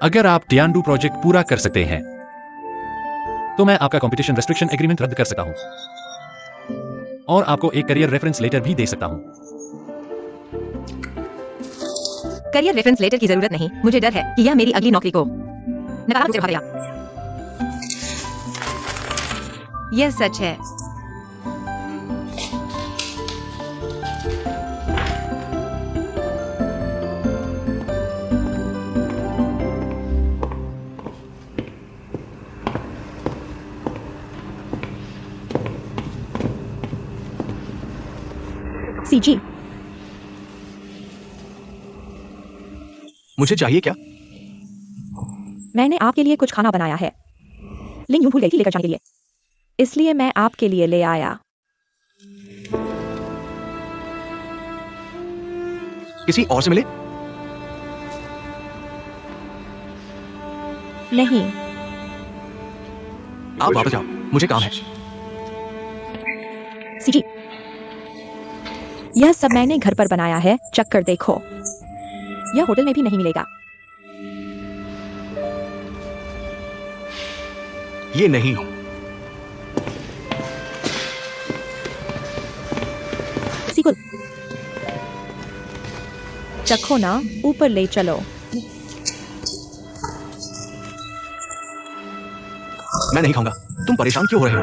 अगर आप टियान्डू प्रोजेक्ट पूरा कर सकते हैं, तो मैं आपका कंपटीशन रेस्ट्रिक्शन एग्रीमेंट रद्द कर सकता हूं और आपको एक करियर रेफरेंस लेटर भी दे सकता हूं। करियर रेफरेंस लेटर की जरूरत नहीं। मुझे डर है कि यह मेरी अगली नौकरी को नकारात्मक रूप से प्रभावित करेगा। यह सच है। सीजी, मुझे चाहिए क्या? मैंने आपके लिए कुछ खाना बनाया है। लिंग यूं भूल गई थी लेकर जाने के लिए, इसलिए मैं आपके लिए ले आया। किसी और से मिले? नहीं, आप वापस जाओ, मुझे काम है। सीजी, यह सब मैंने घर पर बनाया है, चक्कर देखो। यह होटल में भी नहीं मिलेगा। ये नहीं। सिकुल, चखो ना, ऊपर ले चलो। मैं नहीं खाऊंगा। तुम परेशान क्यों हो रहे हो?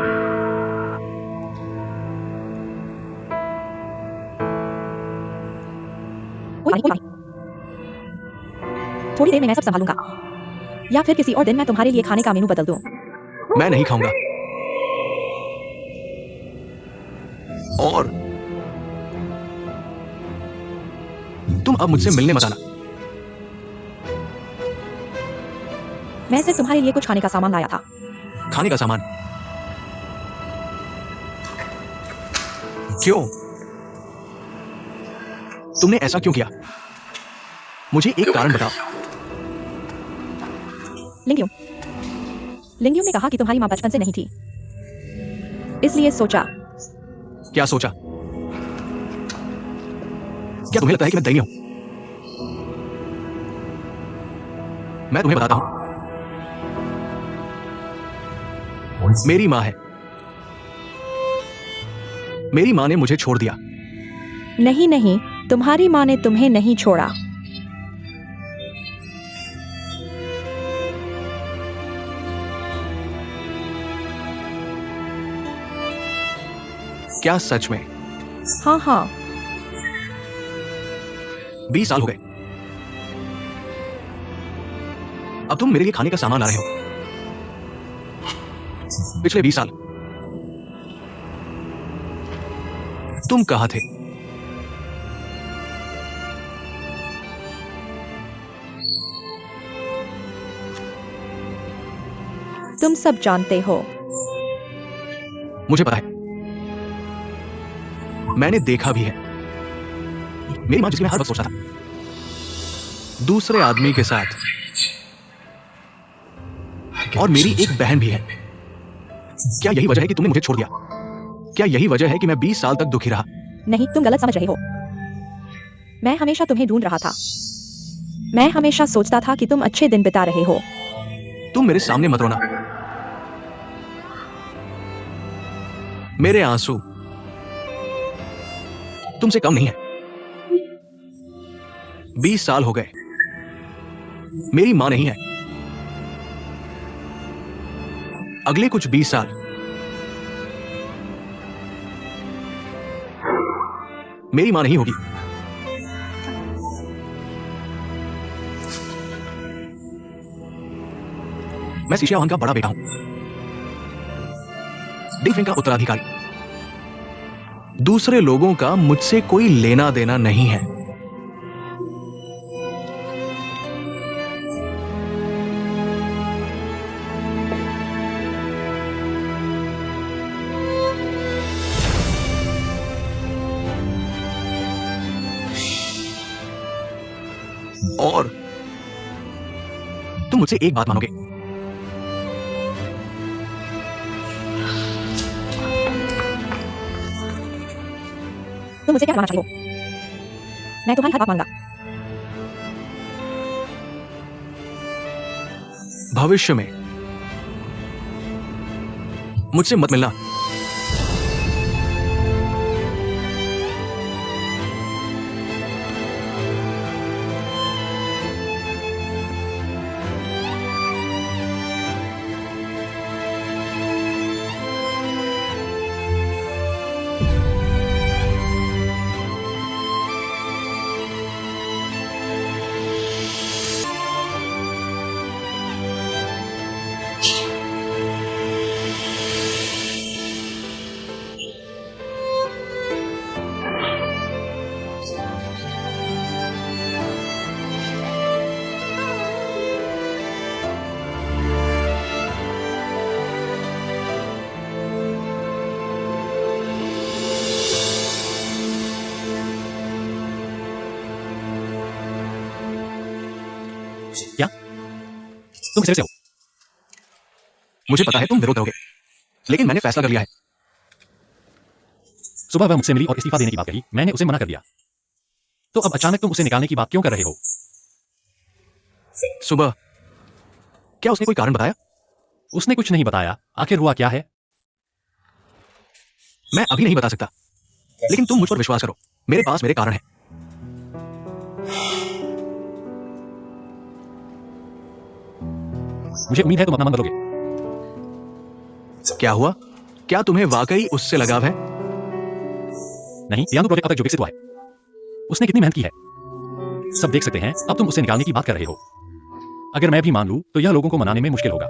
कोई नहीं। थोड़ी देर में मैं सब संभालूंगा, या फिर किसी और दिन मैं तुम्हारे लिए खाने का मेनू बदल दूं। मैं नहीं खाऊंगा। और तुम अब मुझसे मिलने मत आना। मैं सिर्फ तुम्हारे लिए कुछ खाने का सामान लाया था। खाने का सामान? क्यों? तुमने ऐसा क्यों किया? मुझे एक कारण बताओ। लिंग्यूम ने कहा कि तुम्हारी माँ बचपन से नहीं थी, इसलिए सोचा। क्या सोचा? क्या तुम्हें लगता है कि मैं दयनीय हूं? मैं तुम्हें बताता हूं, मेरी माँ है। मेरी माँ ने मुझे छोड़ दिया। नहीं नहीं, तुम्हारी माँ ने तुम्हें नहीं छोड़ा। क्या सच में? हाँ हाँ, 20 साल हो गए। अब तुम मेरे लिए खाने का सामान ला रहे हो। पिछले 20 साल तुम कहां थे? तुम सब जानते हो। मुझे पता है, मैंने देखा भी है। मेरी मां जिसकी मैं हर वक्त सोचता था, दूसरे आदमी के साथ। और मेरी एक बहन भी है। क्या यही वजह है कि तुमने मुझे छोड़ दिया? क्या यही वजह है कि मैं 20 साल तक दुखी रहा? नहीं, तुम गलत समझ रहे हो। मैं हमेशा तुम्हें ढूंढ रहा था। मैं हमेशा सोचता था कि तुम अच्छे दिन बिता रहे हो। तुम मेरे सामने मत रोना। मेरे आंसू तुमसे कम नहीं है। 20 साल हो गए, मेरी मां नहीं है। अगले कुछ 20 साल मेरी मां नहीं होगी। मैं शीशावान का बड़ा बेटा हूं, डिंगफिंग का उत्तराधिकारी। दूसरे लोगों का मुझसे कोई लेना देना नहीं है। और तुम मुझसे एक बात मानोगे? तुम मुझसे क्या मानना चाहिए हो? मैं तुम्हारी हर बात मानूंगा। भविष्य में मुझसे मत मिलना। क्या तुम इस तरह से हो? मुझे पता है तुम विरोध करोगे, लेकिन मैंने फैसला कर लिया है। सुबह वह मुझसे मिली और इस्तीफा देने की बात कही, मैंने उसे मना कर दिया। तो अब अचानक तुम उसे निकालने की बात क्यों कर रहे हो? सुबह क्या उसने कोई कारण बताया? उसने कुछ नहीं बताया। आखिर हुआ क्या है? मैं अभी नहीं बता सकता, लेकिन तुम मुझ पर विश्वास करो, मेरे पास मेरे कारण हैं। मुझे उम्मीद है तुम अपना मन बदलोगे। क्या हुआ? क्या तुम्हें वाकई उससे लगाव है? नहीं, तियांदु प्रोजेक्ट अब तक जो विकसित हुआ है, उसने कितनी मेहनत की है, सब देख सकते हैं। अब तुम उसे निकालने की बात कर रहे हो। अगर मैं भी मान लूं तो यह लोगों को मनाने में मुश्किल होगा।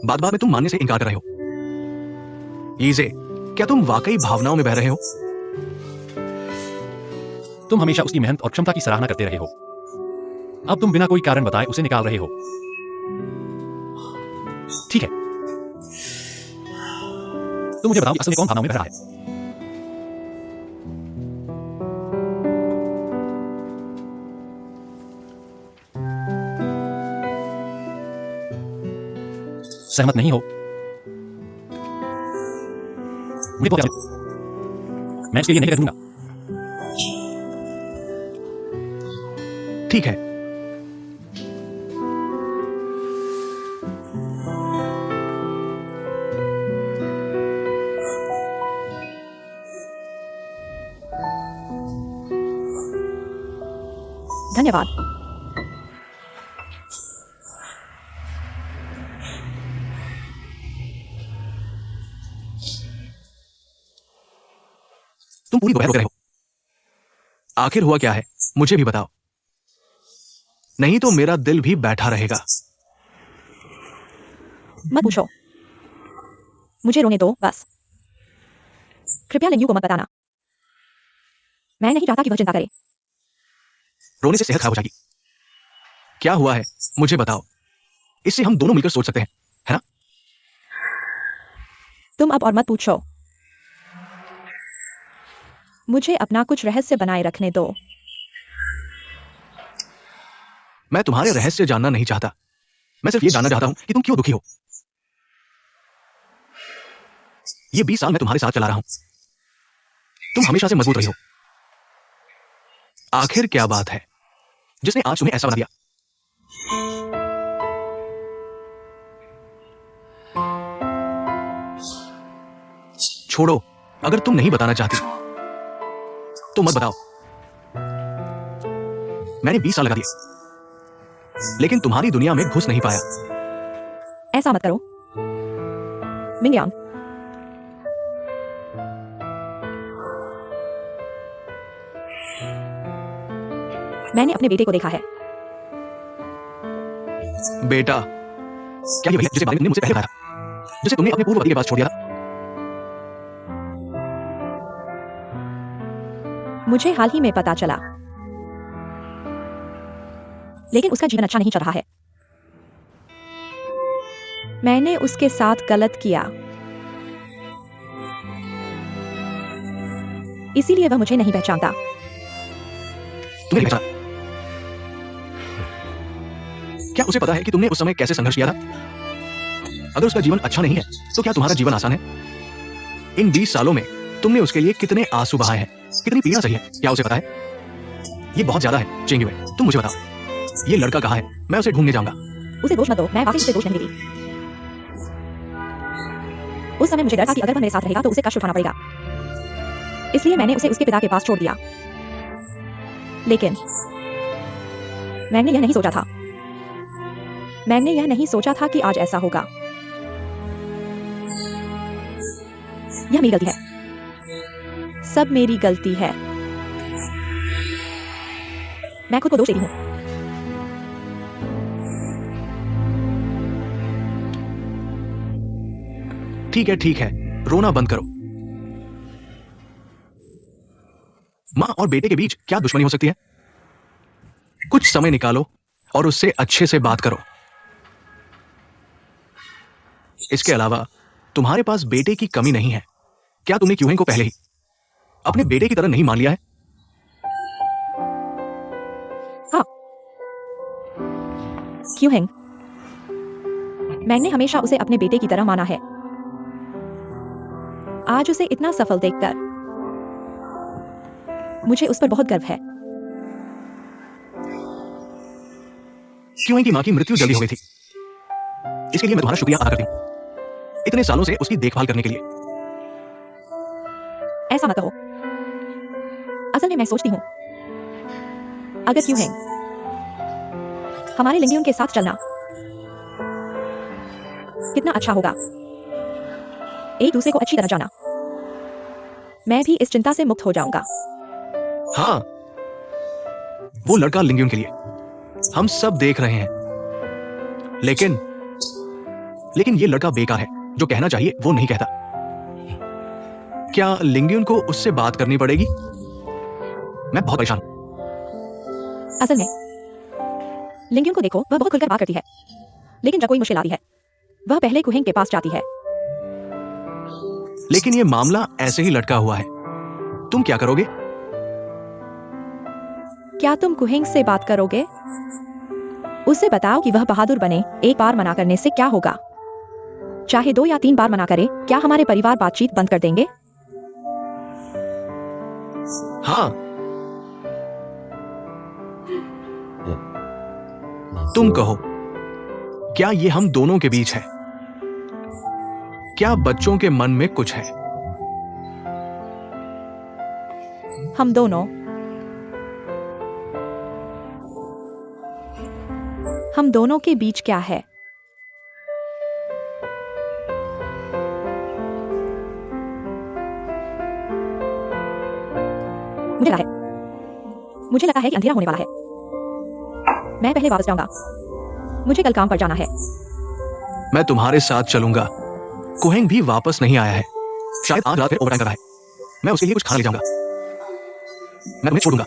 बात बात में तुम मानने से इनकार कर रहे हो। ईजे, क्या तुम वाकई भावनाओं में बह रहे हो? तुम हमेशा उसकी मेहनत और क्षमता की सराहना करते रहे हो। अब तुम बिना कोई कारण बताए उसे निकाल रहे हो। ठीक है, तो मुझे बताओ कि असल में कौन भावनाओं में बह रहा है? सहमत नहीं हो? मुझे बहुत मैं इसके लिए नहीं करूंगा। ठीक है, धन्यवाद। तुम पूरी दोपहर रोते रहे हो। आखिर हुआ क्या है, मुझे भी बताओ, नहीं तो मेरा दिल भी बैठा रहेगा। मत पूछो, मुझे रोने दो बस। कृपया लिन्यू को मत बताना। मैं नहीं चाहता कि वह चिंता करे। रोने से सेहत खराब हो जाएगी। क्या हुआ है, मुझे बताओ, इससे हम दोनों मिलकर सोच सकते हैं, है ना? तुम अब और मत पूछो। मुझे अपना कुछ रहस्य बनाए रखने दो। मैं तुम्हारे रहस्य जानना नहीं चाहता। मैं सिर्फ ये जानना चाहता हूं कि तुम क्यों दुखी हो। ये 20 साल मैं तुम्हारे साथ चला रहा हूं। तुम हमेशा से मजबूत रही हो। आखिर क्या बात है जिसने आज तुम्हें ऐसा बना दिया? छोड़ो, अगर तुम नहीं बताना चाहती तो मत बताओ। मैंने 20 साल लगा दिए, लेकिन तुम्हारी दुनिया में घुस नहीं पाया। ऐसा मत करो मिंगयांग। मैंने अपने बेटे को देखा है। बेटा? क्या ये वही है जिसे बारे में तुमने मुझसे पहले बताया था, जिसे तुमने अपने पूर्व पति के पास छोड़ दिया था? मुझे हाल ही में पता चला, लेकिन उसका जीवन अच्छा नहीं चल रहा है। मैंने उसके साथ गलत किया, इसीलिए वह मुझे नहीं पहचानता। तुम्हें नहीं पहचाना? क्या उसे पता है कि तुमने उस समय कैसे संघर्ष किया था? अगर उसका जीवन अच्छा नहीं है तो क्या तुम्हारा जीवन आसान है? इन 20 सालों में तुमने उसके लिए कितने आंसू बहाए हैं, कितनी पीड़ा सही है, क्या उसे पता है? ये बहुत ज्यादा है चेंगयुए, तुम मुझे बताओ, ये लड़का कहाँ है? मैं उसे ढूंढने जाऊंगा। उसे दोष मत दो, मैं वाकई उसे दोष नहीं देती। उस समय मुझे डर था कि अगर वह मेरे साथ रहेगा तो उसे कष्ट उठाना पड़ेगा, इसलिए मैंने उसे उसके पिता के पास छोड़ दिया। लेकिन मैंने यह नहीं सोचा था, मैंने यह नहीं सोचा था कि आज ऐसा होगा। यह मेरी गलती है, सब मेरी गलती है। मैं खुद को दोष देती हूँ। ठीक है, रोना बंद करो। माँ और बेटे के बीच क्या दुश्मनी हो सकती है? कुछ समय निकालो और उससे अच्छे से बात करो। इसके अलावा तुम्हारे पास बेटे की कमी नहीं है। क्या तुमने क्यूहेंग को पहले ही अपने बेटे की तरह नहीं मान लिया है? हाँ, क्यूहेंग, मैंने हमेशा उसे अपने बेटे की तरह माना है। आज उसे इतना सफल देखकर मुझे उस पर बहुत गर्व है। क्यूहेंग की मां की मृत्यु जल्दी हो गई थी, इसके लिए मैं तुम्हारा शुक्रिया अदा करती हूं, इतने सालों से उसकी देखभाल करने के लिए। ऐसा मत कहो। असल में मैं सोचती हूँ, अगर क्यूहेंग हमारे लिंगियों के साथ चलना कितना अच्छा होगा। एक दूसरे को अच्छी तरह जाना। मैं भी इस चिंता से मुक्त हो जाऊंगा। हाँ, वो लड़का लिंगियन के लिए हम सब देख रहे हैं, लेकिन ये लड़का बेकार है, जो कहना चाहिए वो नहीं कहता। क्या लिंगियन को उससे बात करनी पड़ेगी? मैं बहुत परेशान हूं। असल में लिंगियों को देखो, वह बहुत खुलकर बात करती है, लेकिन जब कोई मुश्किल आती है वह पहले कुहेंग के पास जाती है। लेकिन ये मामला ऐसे ही लटका हुआ है, तुम क्या करोगे? क्या तुम कुहेंग से बात करोगे? उसे बताओ कि वह बहादुर बने। एक बार मना करने से क्या होगा? चाहे 2 या 3 बार मना करे, क्या हमारे परिवार बातचीत बंद कर देंगे? हाँ, तुम कहो, क्या ये हम दोनों के बीच है? क्या बच्चों के मन में कुछ है? हम दोनों के बीच क्या है? मुझे लगा है कि अंधेरा होने वाला है। मैं पहले वापस जाऊंगा, मुझे कल काम पर जाना है। मैं तुम्हारे साथ चलूंगा। कुहेंग भी वापस नहीं आया है, शायद आज रात फिर ओवरटाइम कर रहा है। मैं उसके लिए कुछ खाना ले जाऊंगा। मैं तुम्हें छोड़ूंगा।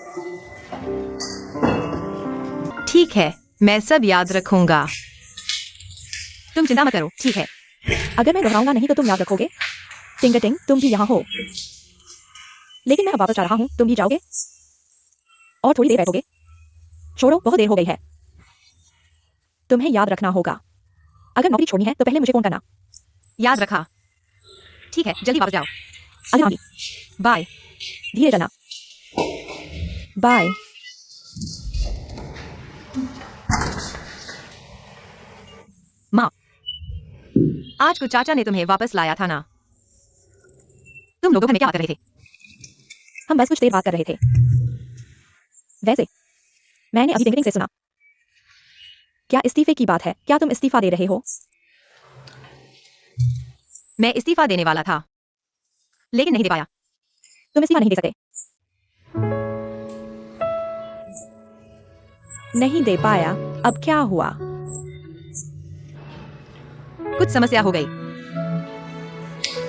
ठीक है, मैं सब याद रखूंगा। तुम चिंता मत करो, ठीक है? अगर मैं दोहराऊंगा नहीं तो तुम याद रखोगे। टिंगटिंग, तुम भी यहाँ हो। लेकिन मैं अब वापस जा रहा हूँ, तुम भी जाओगे? और थोड़ी देर बैठोगे? छोड़ो, बहुत देर हो गई है। तुम्हें याद रखना होगा, अगर नौकरी छोड़नी है तो पहले मुझे फोन करना। याद रखा। ठीक है, जल्दी वापस जाओ। अरे हाँ, बाय। धीरे चलना। बाय। माँ, आज को चाचा ने तुम्हें वापस लाया था ना? तुम लोगों में क्या बात कर रहे थे? हम बस कुछ देर बात कर रहे थे। वैसे मैंने अभी टिंगटिंग से सुना। क्या इस्तीफे की बात है? क्या तुम इस्तीफा दे रहे हो? मैं इस्तीफा देने वाला था, लेकिन नहीं दे पाया। तुम इस्तीफा नहीं दे सकते। नहीं दे पाया? अब क्या हुआ? कुछ समस्या हो गई,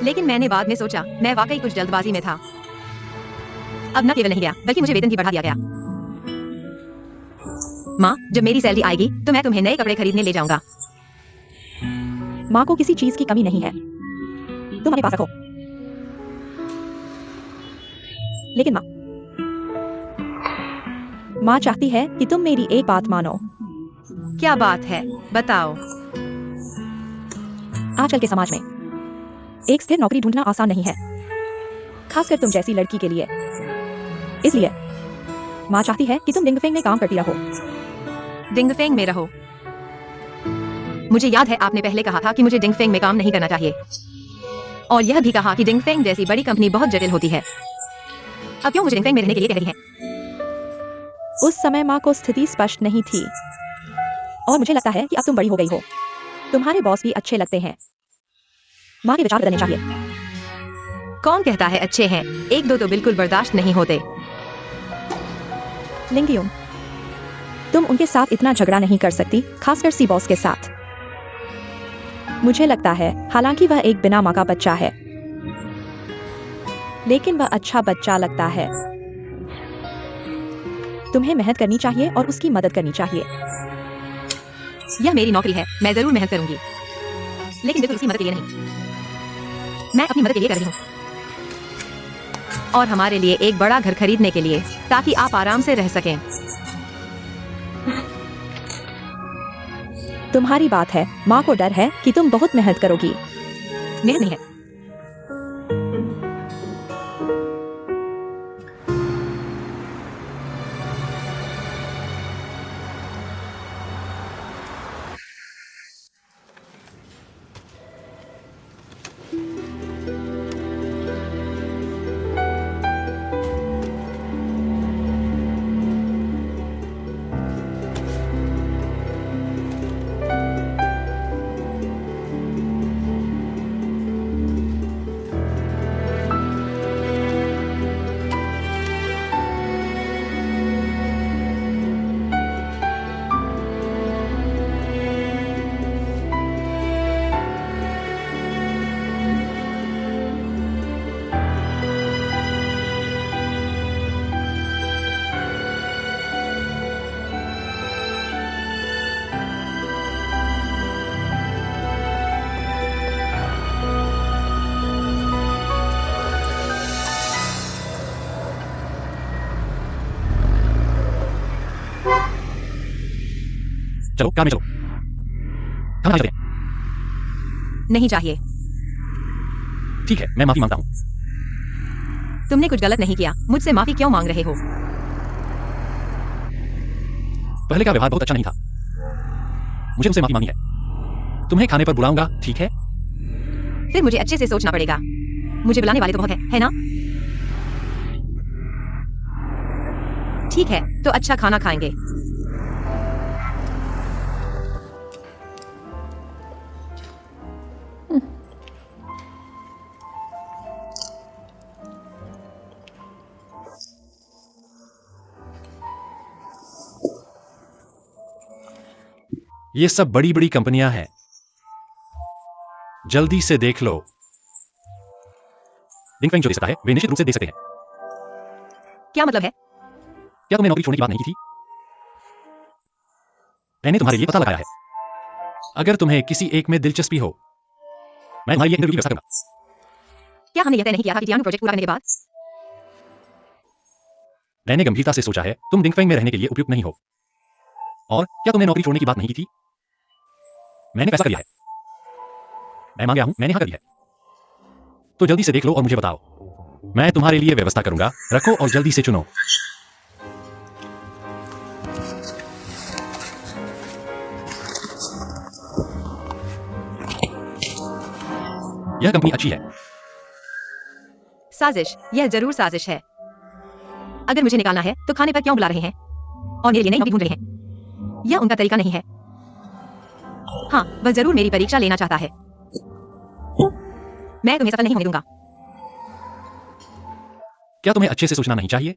लेकिन मैंने बाद में सोचा मैं वाकई कुछ जल्दबाजी में था। अब न केवल नहीं गया, बल्कि मुझे वेतन भी बढ़ा दिया गया। माँ, जब मेरी सैलरी आएगी तो मैं तुम्हें नए कपड़े खरीदने ले जाऊंगा। माँ को किसी चीज की कमी नहीं है, तुम अपने पास रखो। लेकिन माँ चाहती है कि तुम मेरी एक बात मानो। क्या बात है, बताओ। आजकल के समाज में एक स्थिर नौकरी ढूंढना आसान नहीं है, खासकर तुम जैसी लड़की के लिए। इसलिए माँ चाहती है कि तुम डिंगफेंग में काम करती रहो। डिंगफेंग में रहो? मुझे याद है आपने पहले कहा था कि मुझे डिंगफेंग में काम नहीं करना चाहिए, और यह भी कहा कि डिंगफेंग जैसी बड़ी कंपनी बहुत जटिल होती है। अब क्यों मुझे डिंगफेंग में रहने के लिए कह रही है? उस समय माँ को स्थिति स्पष्ट नहीं थी, और मुझे लगता है कि अब तुम बड़ी हो गई हो। तुम्हारे बॉस भी अच्छे लगते हैं। माँ के विचार बदलने चाहिए। कौन कहता है अच्छे हैं? एक दो तो बिल्कुल बर्दाश्त नहीं होते। लिंगयुंग, तुम उनके साथ इतना झगड़ा नहीं कर सकती, खासकर सी बॉस के साथ। मुझे लगता है, हालांकि वह एक बिना माँ का बच्चा है, लेकिन वह अच्छा बच्चा लगता है। तुम्हें मेहनत करनी चाहिए और उसकी मदद करनी चाहिए। यह मेरी नौकरी है, मैं जरूर मेहनत करूंगी, लेकिन बिल्कुल उसकी मदद के लिए नहीं। मैं अपनी मदद के लिए कर रही हूँ, और हमारे लिए एक बड़ा घर खरीदने के लिए, ताकि आप आराम से रह सकें। तुम्हारी बात है, माँ को डर है कि तुम बहुत मेहनत करोगी। मेहनत नहीं है। चलो कार में चलो। कहाँ चलते हैं? नहीं चाहिए। ठीक है, मैं माफी मांगता हूँ। तुमने कुछ गलत नहीं किया, मुझसे माफी क्यों मांग रहे हो? पहले का व्यवहार बहुत अच्छा नहीं था, मुझे उनसे माफी मांगनी है। तुम्हें खाने पर बुलाऊंगा, ठीक है? फिर मुझे अच्छे से सोचना पड़ेगा। मुझे बुलाने वाले तो बहुत है ना? ठीक है, तो अच्छा खाना खाएंगे। ये सब बड़ी बड़ी कंपनियां हैं, जल्दी से देख लो। डिंगफेंग जो दे सकता है, वे निश्चित रूप से दे सकते हैं। क्या मतलब है? क्या तुमने नौकरी छोड़ने की बात नहीं की थी? मैंने तुम्हारे लिए पता लगाया है। अगर तुम्हें किसी एक में दिलचस्पी हो, मैं तुम्हारे लिए इंटरव्यू की व्यवस्था करूंगा। क्या हमने यह तय नहीं किया था कि टियानो प्रोजेक्ट पूरा करने के बाद? मैंने गंभीरता से सोचा है, तुम डिंगफेंग में रहने के लिए उपयुक्त नहीं हो। और क्या तुमने नौकरी छोड़ने की बात नहीं की थी? मैंने पैसा कर दिया है। मैं मान गया हूं, मैंने हाँ कर दिया है। तो जल्दी से देख लो और मुझे बताओ। मैं तुम्हारे लिए व्यवस्था करूंगा। रखो और जल्दी से चुनो। यह कंपनी अच्छी है। साजिश, यह जरूर साजिश है। अगर मुझे निकालना है तो खाने पर क्यों बुला रहे हैं? और मेरे लिए नई नौकरी ढूंढ रहे हैं। यह उनका तरीका नहीं है। हाँ, वह जरूर मेरी परीक्षा लेना चाहता है। मैं तुम्हें सफल नहीं होने दूंगा। क्या तुम्हें अच्छे से सोचना नहीं चाहिए?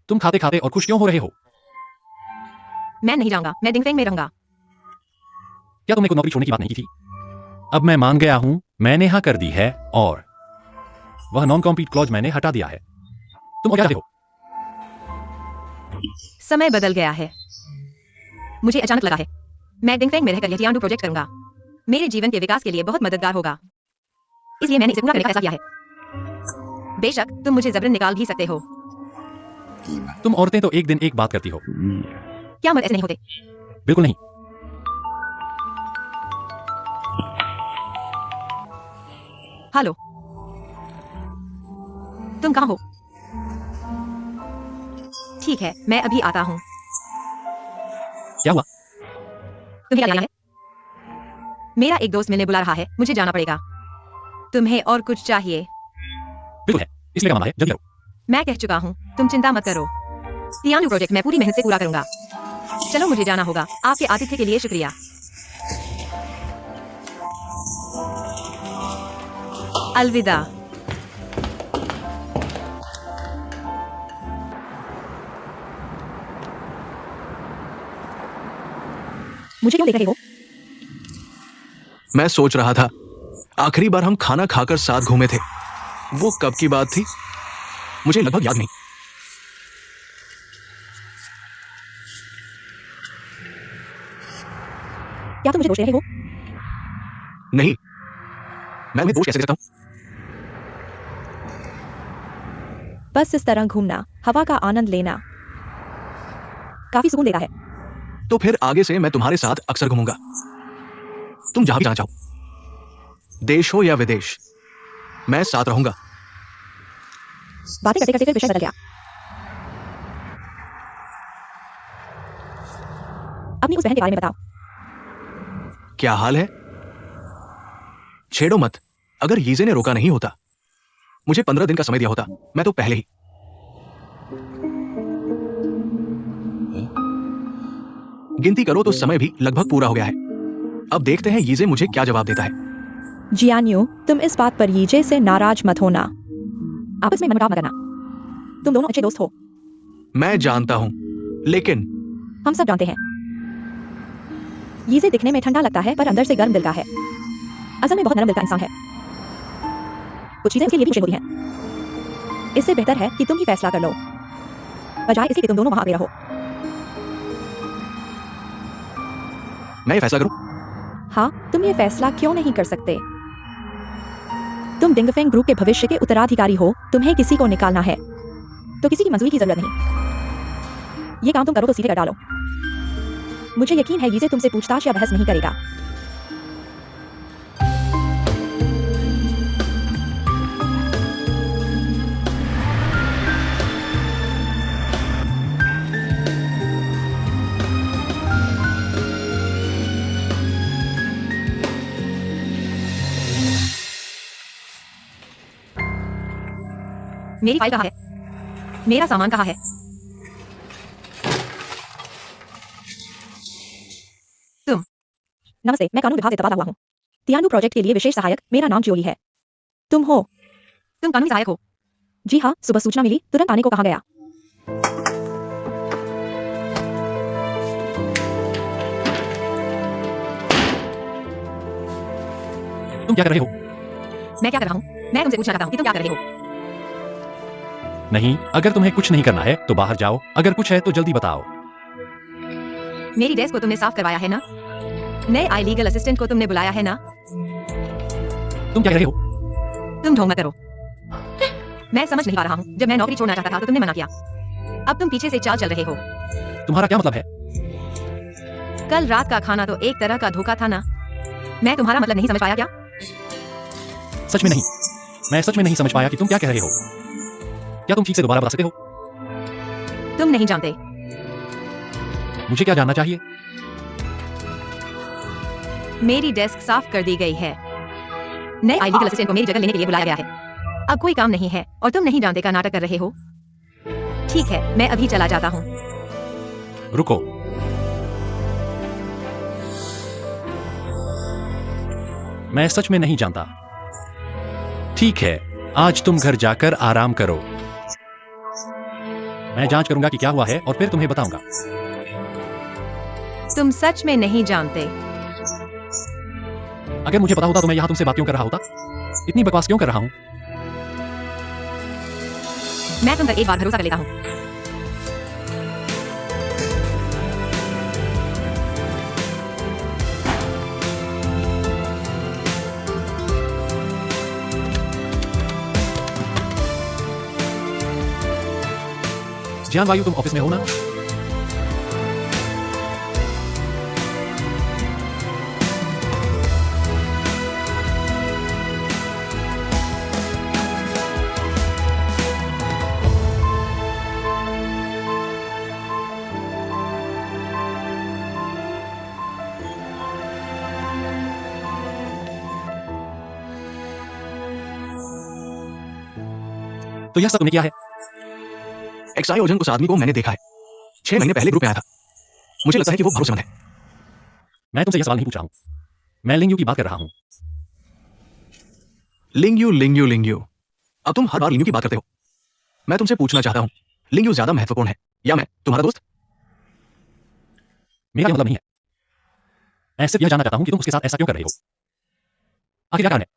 तुम खाते खाते और खुश क्यों हो रहे हो? मैं नहीं जाऊंगा, मैं डिंगफेंग में रहूंगा। क्या तुमने कोई नौकरी छोड़ने की बात नहीं की थी? अब मैं मान गया हूं, मैंने हाँ कर दी है, और वह नॉन कॉम्पीट क्लॉज मैंने हटा दिया है। तुम और क्या चाहते हो? समय बदल गया है। मुझे अचानक लगा है, मैं डिंगफेंग में रहकर यह टियानो प्रोजेक्ट करूंगा। मेरे जीवन के विकास के लिए बहुत मददगार होगा। इसलिए मैंने इसे पूरा करने का फैसला किया है। बेशक तुम मुझे जबरन निकाल भी सकते हो। तुम औरतें तो एक दिन एक बात करती हो। क्या मत ऐसे नहीं होते? बिल्कुल नहीं। हेलो, तुम कहाँ हो? ठीक है, मैं अभी आता हूँ। क्या हुआ? तुम्हें क्या लेना है? मेरा एक दोस्त मिलने बुला रहा है, मुझे जाना पड़ेगा। तुम्हें और कुछ चाहिए? बिल्कुल है, इसलिए का मामला है, जल्दी करो। मैं कह चुका हूँ, तुम चिंता मत करो। तियानु प्रोजेक्ट मैं पूरी मेहनत से पूरा करूंगा। चलो मुझे जाना होगा। आपके आतिथ्य के लिए शुक्रिया। अलविदा। मुझे क्यों देख रहे हो? मैं सोच रहा था आखिरी बार हम खाना खाकर साथ घूमे थे, वो कब की बात थी? मुझे लगभग याद नहीं। क्या तुम मुझे दोष दे रहे हो? नहीं, मैं उन्हें दोष कैसे दे सकता हूं? बस इस तरह घूमना, हवा का आनंद लेना काफी सुकून देता है। तो फिर आगे से मैं तुम्हारे साथ अक्सर घूमूंगा, तुम जहां भी जाना चाहो, देश हो या विदेश, मैं साथ रहूंगा। बातें करते करते फिर विषय बदल गया। अपनी उस बहन के बारे में बताओ। क्या हाल है? छेड़ो मत। अगर यीजे ने रोका नहीं होता, मुझे 15 दिन का समय दिया होता, मैं तो पहले ही। गिनती करो तो समय भी लगभग पूरा हो गया है। अब देखते हैं यीजे मुझे क्या जवाब देता है। जियान्यू, तुम इस बात पर यीजे से नाराज मत होना। आपस में मनमुटाव मत करना। तुम दोनों अच्छे दोस्त हो। मैं जानता हूं, लेकिन हम सब जानते हैं। यीजे दिखने में ठंडा लगता है पर अंदर से गर्म दिल का है। असल में बहुत नरम दिल का इंसान है। कुछ चीजें उसके लिए भी मुश्किल होती हैं। इससे बेहतर है कि तुम ही फैसला कर लो, बजाय इसके कि तुम दोनों वहां आगे रहो। मैं ये फैसला करूं? हाँ, तुम ये फैसला क्यों नहीं कर सकते? तुम डिंगफेंग ग्रुप के भविष्य के उत्तराधिकारी हो। तुम्हें किसी को निकालना है तो किसी की मंजूरी की जरूरत नहीं। ये काम तुम करो तो सीधे कर डालो। मुझे यकीन है यीजे तुमसे पूछताछ या बहस नहीं करेगा। मेरी फाइल कहाँ है? मेरा सामान कहाँ है? तुम। नमस्ते, मैं कानून विभाग से तबादला हुआ हूँ। तियानु प्रोजेक्ट के लिए विशेष सहायक। मेरा नाम ज्योई है। तुम हो? तुम कानूनी सहायक हो? जी हाँ, सुबह सूचना मिली, तुरंत आने को कहा गया। तुम क्या कर रहे हो? मैं क्या कर रहा हूँ? मैं तुमसे पूछना चाहता हूँ कि तुम क्या कर रहे हो? नहीं, अगर तुम्हें कुछ नहीं करना है तो बाहर जाओ, अगर कुछ है तो जल्दी बताओ। मेरी डेस्क को तुमने साफ करवाया है ना? नए आई लीगल असिस्टेंट को तुमने बुलाया है ना? तुम क्या कर रहे हो? तुम ढोंग मत करो। मैं समझ नहीं पा रहा हूँ। जब मैं नौकरी छोड़ना चाहता था तो तुमने मना किया। अब तुम पीछे से चाल चल रहे हो। तुम्हारा क्या मतलब है? कल रात का खाना तो एक तरह का धोखा था ना? मैं तुम्हारा मतलब नहीं समझ पाया क्या? सच में नहीं, मैं सच में नहीं समझ पाया कि तुम क्या कह रहे हो। क्या तुम ठीक से दोबारा बता सकते हो? तुम नहीं जानते। मुझे क्या जानना चाहिए? मेरी डेस्क साफ कर दी गई है। नए आई लीगल असिस्टेंट को मेरी जगह लेने के लिए बुलाया गया है। अब कोई काम नहीं है और तुम नहीं जानते का नाटक कर रहे हो। ठीक है, मैं अभी चला जाता हूँ। रुको, मैं सच में नहीं जानता। ठीक है, आज तुम घर जाकर आराम करो। मैं जांच करूंगा कि क्या हुआ है और फिर तुम्हें बताऊंगा। तुम सच में नहीं जानते। अगर मुझे पता होता तो मैं यहां तुमसे बात क्यों कर रहा होता? इतनी बकवास क्यों कर रहा हूं? मैं तुम पर एक बार भरोसा कर लेता हूँ। जियान वायु, तुम ऑफिस में हो ना? तो यह सब तुमने किया है? एक्साई ओजन उस आदमी को मैंने देखा है, 6 महीने पहले ग्रुप में आया था। मुझे लगता है कि वो भरोसेमंद है। मैं तुमसे यह सवाल नहीं पूछ रहा हूं, मैं लिंग यू की बात कर रहा हूं। लिंग यू। अब तुम हर बार लिंग यू की बात करते हो। मैं तुमसे पूछना चाहता हूं, लिंग यू ज्यादा महत्वपूर्ण है या मैं, तुम्हारा दोस्त? मेरा यह मतलब नहीं है। मैं सिर्फ यह जानना चाहता हूं कि तुम उसके साथ ऐसा क्यों कर रहे हो। आखिर क्या कारण है?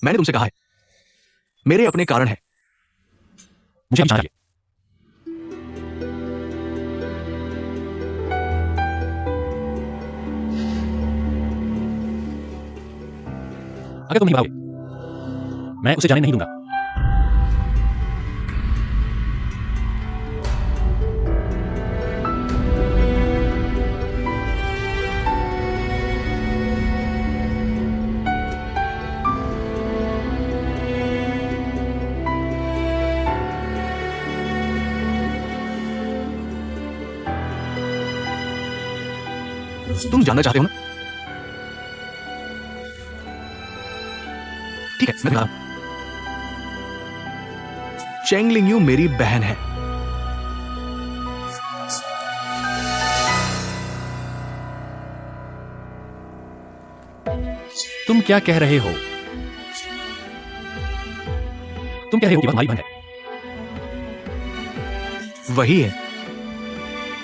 मैंने तुमसे कहा है, मेरे अपने कारण है। मुझे अभी जानना चाहिए। अगर तुम नहीं बताओगे, मैं उसे जाने नहीं दूंगा। तुम जानना चाहते हो ना? ठीक है, मैं बता रहा हूं। चेंग लिंग यू मेरी बहन है। तुम क्या कह रहे हो? तुम कह रहे हो कि वह हमारी बहन है? वही है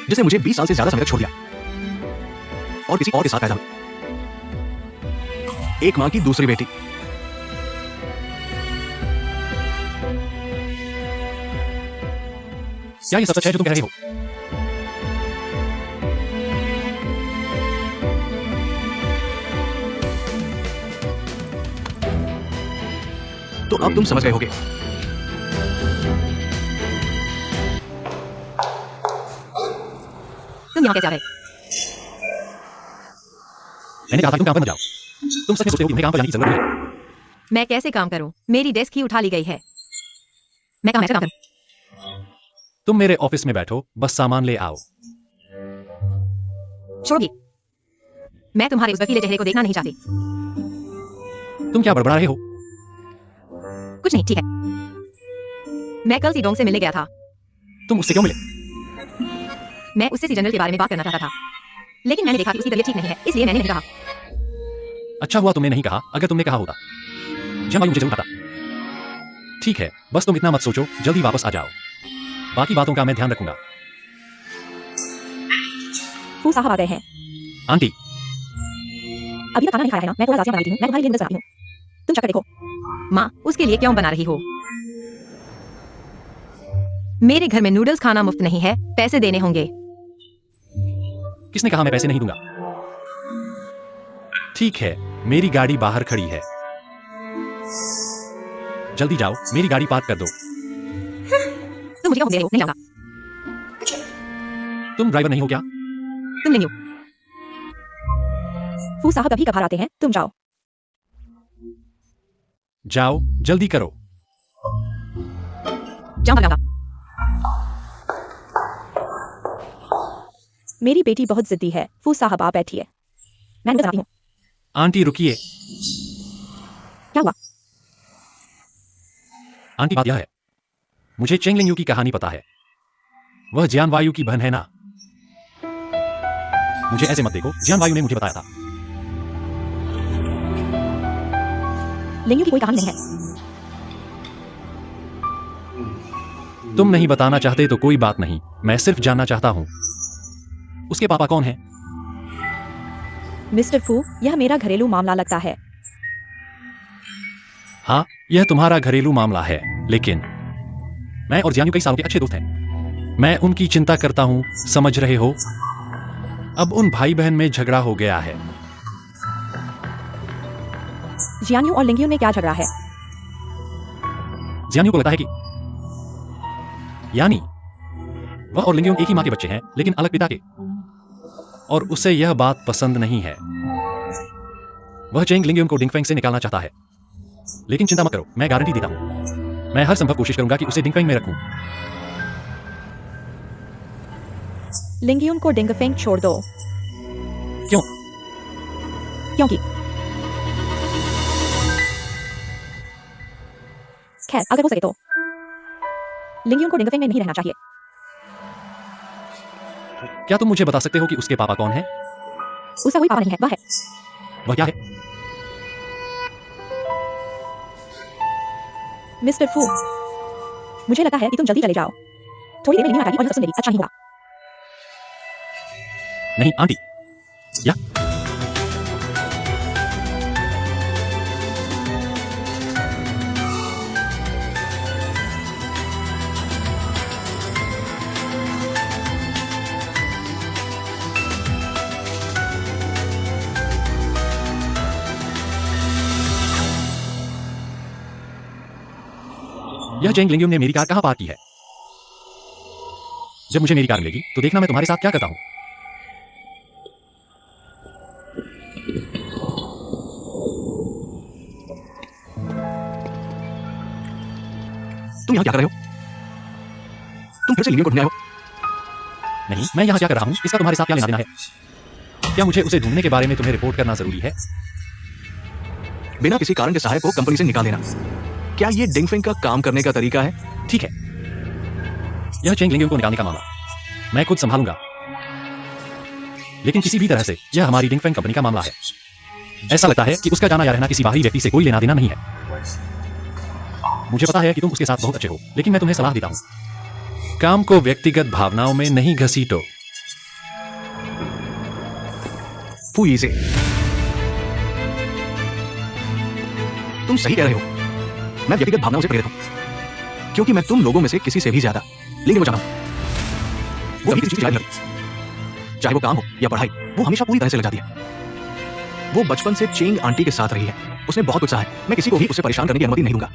जिसे मुझे 20 साल से ज्यादा समय तक छोड़ दिया और किसी और के साथ पैदा हुई। एक मां की दूसरी बेटी। क्या ये सब सच है जो तुम कह रहे हो? तो अब तुम समझ गए होगे। तुम यहाँ कैसे आ गए? मैंने कहा था तुम काम पर न जाओ। तुम सच में सोचते हो कि तुम्हें काम पर जाने की जरूरत नहीं है? मैं कैसे काम करूं? मेरी डेस्क ही उठा ली गई है। मैं कहाँ ऐसा काम करूं? तुम मेरे ऑफिस में बैठो, बस सामान ले आओ। छोड़िए, मैं तुम्हारे उस वकीले चेहरे को देखना नहीं चाहती। तुम क्या बड़बड़ा रहे हो? कुछ नहीं, ठीक है। मैं कल सीडोंग से मिलने गया था। तुम उससे क्यों मिले? मैं उससे सी जनरल के बारे में बात करना चाहता था, लेकिन मैंने देखा कि उसकी तबीयत ठीक नहीं है, इसलिए मैंने नहीं कहा। अच्छा हुआ तुमने नहीं कहा, अगर तुमने कहा होता जमा मुझे जरूर खाता। ठीक है, बस तुम इतना मत सोचो, जल्दी वापस आ जाओ। बाकी बातों का मैं ध्यान रखूंगा। फू साहब आ गए हैं। आंटी, अभी तक खाना नहीं खाया है ना? मैं थोड़ा जासिया बना रही हूँ। मैं तुम्हारे लिए नूडल्स बनाती हूँ, तुम चख कर देखो। माँ, उसके लिए क्यों बना रही हो? मेरे घर में नूडल्स खाना मुफ्त नहीं है, पैसे देने होंगे। किसने कहा मैं पैसे नहीं दूंगा? ठीक है, मेरी गाड़ी बाहर खड़ी है। जल्दी जाओ, मेरी गाड़ी पार्क कर दो। तुम मुझे क्या दे रहे हो? नहीं जाऊंगा। तुम ड्राइवर नहीं हो क्या? तुम नहीं हो। फू साहब अभी कभार आते हैं, तुम जाओ। जाओ, जल्दी करो। जाऊंगा। मेरी बेटी बहुत जिद्दी है। फू साहब आप बैठिए, मैं नूडल्स बनाती हूँ। आंटी रुकिए। क्या हुआ? आंटी बात यह है, मुझे चेंग लिंग यू की कहानी पता है। वह जियान वायु की बहन है ना? मुझे ऐसे मत देखो, जियान वायु ने मुझे बताया था। लिंग की कोई कहानी नहीं है। तुम नहीं बताना चाहते तो कोई बात नहीं, मैं सिर्फ जानना चाहता हूं उसके पापा कौन हैं? मिस्टर फू, यह मेरा घरेलू मामला लगता है। हाँ, यह तुम्हारा घरेलू मामला है, लेकिन मैं और जियान यू कई सालों के अच्छे दोस्त हैं। मैं उनकी चिंता करता हूं, समझ रहे हो? अब उन भाई बहन में झगड़ा हो गया है। जियान्यू और लिंगयू ने क्या झगड़ा है? जियान यू को लगता है कि यानी वह और लिंगयुन एक ही माँ के बच्चे हैं, लेकिन अलग पिता के। और उसे यह बात पसंद नहीं है। वह चेंग लिंगयुन को डिंगफेंग से निकालना चाहता है। लेकिन चिंता मत करो, मैं गारंटी देता हूं। मैं हर संभव कोशिश करूंगा कि उसे डिंगफेंग में रखूं। लिंगयुन को डिंगफेंग छोड़ दो। क्यों? क्योंकि खैर, अगर हो सके तो लिंगयुन को डिंगफेंग में नहीं रहना चाहिए। क्या तुम मुझे बता सकते हो कि उसके पापा कौन हैं? उसका कोई पापा नहीं है, वह है वह क्या है? मिस्टर फू। मुझे लगता है कि तुम जल्दी चले जाओ। थोड़ी देर में नहीं आएगी और यह सब सुनेगी, अच्छा नहीं होगा। नहीं आंटी। या यह चेंग लिंगयुन ने मेरी कार कहां पार्क की है? जब मुझे मेरी कार मिलेगी तो देखना मैं तुम्हारे साथ क्या करता हूं। तुम यहाँ क्या कर रहे हो? तुम फिर से लिंगयुन को ढूंढने आए हो? नहीं, मैं यहाँ क्या कर रहा हूँ इसका तुम्हारे साथ क्या लेना देना है? क्या मुझे उसे ढूंढने के बारे में तुम्हें रिपोर्ट करना जरूरी है? बिना किसी कारण के सहायक को कंपनी से निकाल देना, क्या ये डिंगफेंग का काम करने का तरीका है? ठीक है, यह चेंग लिंगयुन को निकालने का मामला मैं खुद संभालूंगा। लेकिन किसी भी तरह से यह हमारी डिंगफेंग कंपनी का मामला है। ऐसा लगता है कि उसका जाना या रहना किसी बाहरी व्यक्ति से कोई लेना देना नहीं है। मुझे पता है कि तुम उसके साथ बहुत अच्छे हो, लेकिन मैं तुम्हें सलाह देता हूं, काम को व्यक्तिगत भावनाओं में नहीं घसीटो। फूई से तुम सही कह रहे हो। मैं व्यक्तिगत भावनाओं से प्रेरित हूं, क्योंकि मैं तुम लोगों में से किसी से भी ज्यादा लिंगयुन को जानता हूं। वो कभी किसी चीज नहीं लगती, चाहे वो काम हो या पढ़ाई, वो हमेशा पूरी तरह से लग जाती है। वो बचपन से चेंग आंटी के साथ रही है, उसने बहुत उत्साह है। मैं किसी को भी उसे परेशान करने की अनुमति नहीं दूंगा।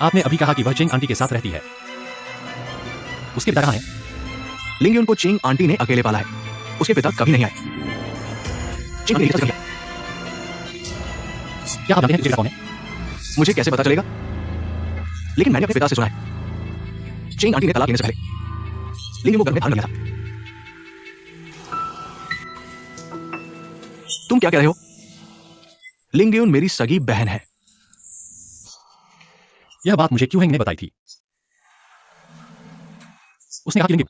आपने अभी कहा कि वह चेंग आंटी के साथ रहती है। उसके पिता कहां हैं? लिंगयुन को चेंग आंटी ने अकेले पाला है, उसके पिता कभी नहीं आए। चेंग आंटी ने क्या किया? क्या आप जानते हैं कि उसके पिता कौन है? मुझे कैसे पता चलेगा? लेकिन मैंने अपने पिता से सुना है, चेंग आंटी ने तलाक लेने से पहले लिंगयुन को घर में धारण कर लिया था। तुम क्या कह रहे हो? लिंगयुन मेरी सगी बहन है। यह बात मुझे क्यूहेंग ने बताई थी। उसने कहा कि लिंगयुन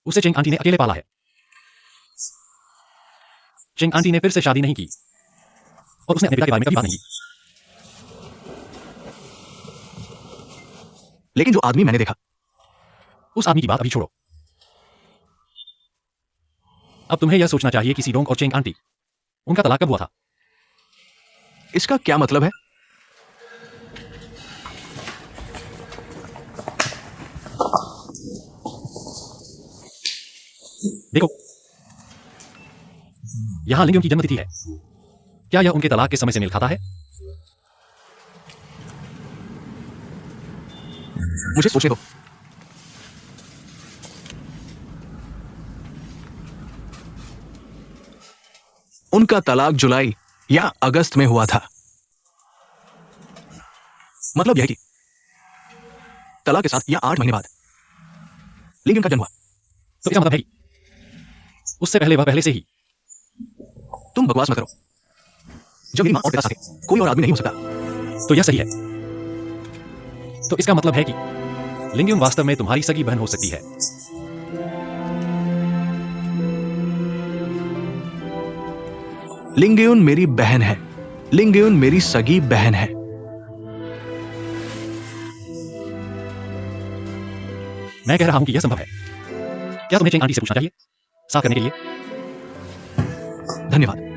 उसे चेंग आंटी ने अकेले पाला है। चेंग आंटी ने फिर से शादी नहीं की और उसने अपने पिता के बारे में कभी बात नहीं की। लेकिन जो आदमी मैंने देखा, उस आदमी की बात अभी छोड़ो। अब तुम्हें यह सोचना चाहिए कि सीडोंग और चेंग आंटी, उनका तलाक कब हुआ था? इसका क्या मतलब है? देखो, यहां लिंगयुन की जन्मतिथि है। क्या यह उनके तलाक के समय से मेल खाता है? मुझे सोचने दो। उनका तलाक जुलाई या अगस्त में हुआ था। मतलब यह कि तलाक के 7 या 8 महीने बाद लिंगयुन का जन्म हुआ। तो इसका मतलब है कि उससे पहले वह पहले से ही। तुम बकवास मत करो। जब मेरी मां और पिता साथ थे, कोई और आदमी नहीं हो सकता। तो यह सही है। तो इसका मतलब है कि लिंगयुन वास्तव में तुम्हारी सगी बहन हो सकती है। लिंगयुन मेरी बहन है। लिंगयुन मेरी सगी बहन है। मैं कह रहा हूं कि यह संभव है। क्या तुम्हें चेंग आंटी से पूछना चाहिए साफ करने के लिए? धन्यवाद।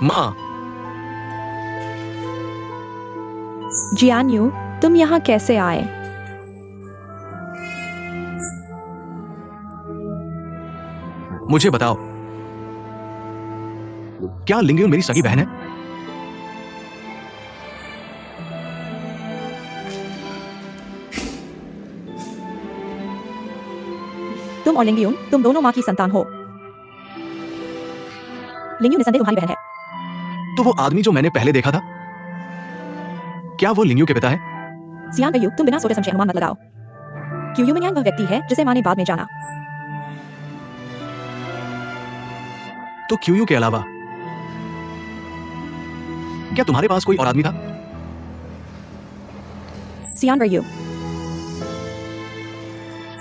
मां, जियान्यू, तुम यहाँ कैसे आए? मुझे बताओ, क्या लिंगयुन मेरी सगी बहन है? तुम और लिंगयुन, तुम दोनों माँ की संतान हो। लिंगयुन निसंदेह तुम्हारी बहन है। तो वो आदमी जो मैंने पहले देखा था, क्या वो लिंगयू के पिता है? सियान रयू, तुम बिना सोचे समझे अनुमान मत लगाओ। क्यू युमियांग वह व्यक्ति है जिसे माँ ने बाद में जाना। तो क्यूयू के अलावा क्या तुम्हारे पास कोई और आदमी था? सियान रयू,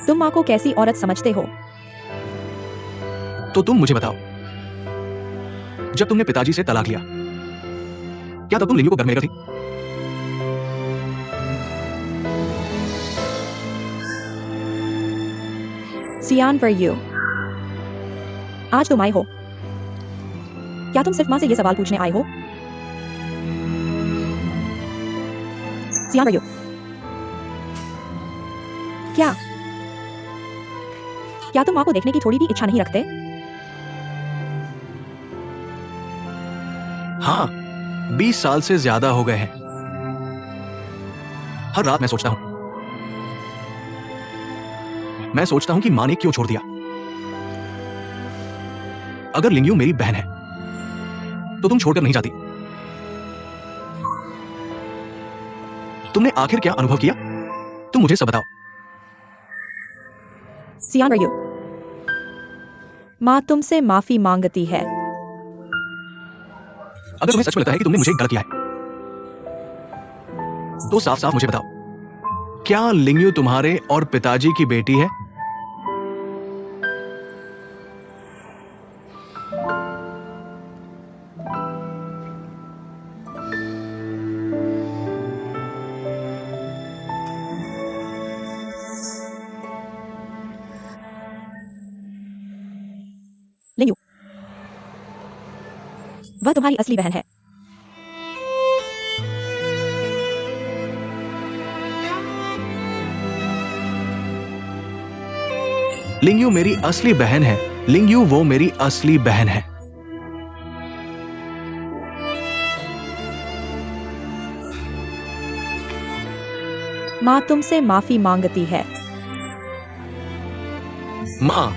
तुम माँ को कैसी औरत समझते हो? तो तुम मुझे बताओ, जब तुमने पिताजी से तलाक लिया, क्या तब तुम लिंगयू को घर में लेकर थी? सियान रयू, आज तुम आए हो, क्या तुम सिर्फ माँ से ये सवाल पूछने आए हो? सियान रयू, क्या तुम माँ को देखने की थोड़ी भी इच्छा नहीं रखते? हाँ, 20 साल से ज्यादा हो गए हैं। हर रात मैं सोचता हूं कि माँ ने क्यों छोड़ दिया। अगर लिंगयू मेरी बहन है, तो तुम छोड़कर नहीं जाती। तुमने आखिर क्या अनुभव किया? तुम मुझे सब बताओ। सियान रयू, माँ तुमसे माफी मांगती है। अगर तुम्हें सच में लगता है कि तुमने मुझे गलत किया है, तो साफ साफ मुझे बताओ, क्या लिंगयू तुम्हारे और पिताजी की बेटी है? लिंगयू, वह तुम्हारी असली बहन है। लिंगयू मेरी असली बहन है। लिंगयू वो मेरी असली बहन है। माँ तुमसे माफी मांगती है। माँ,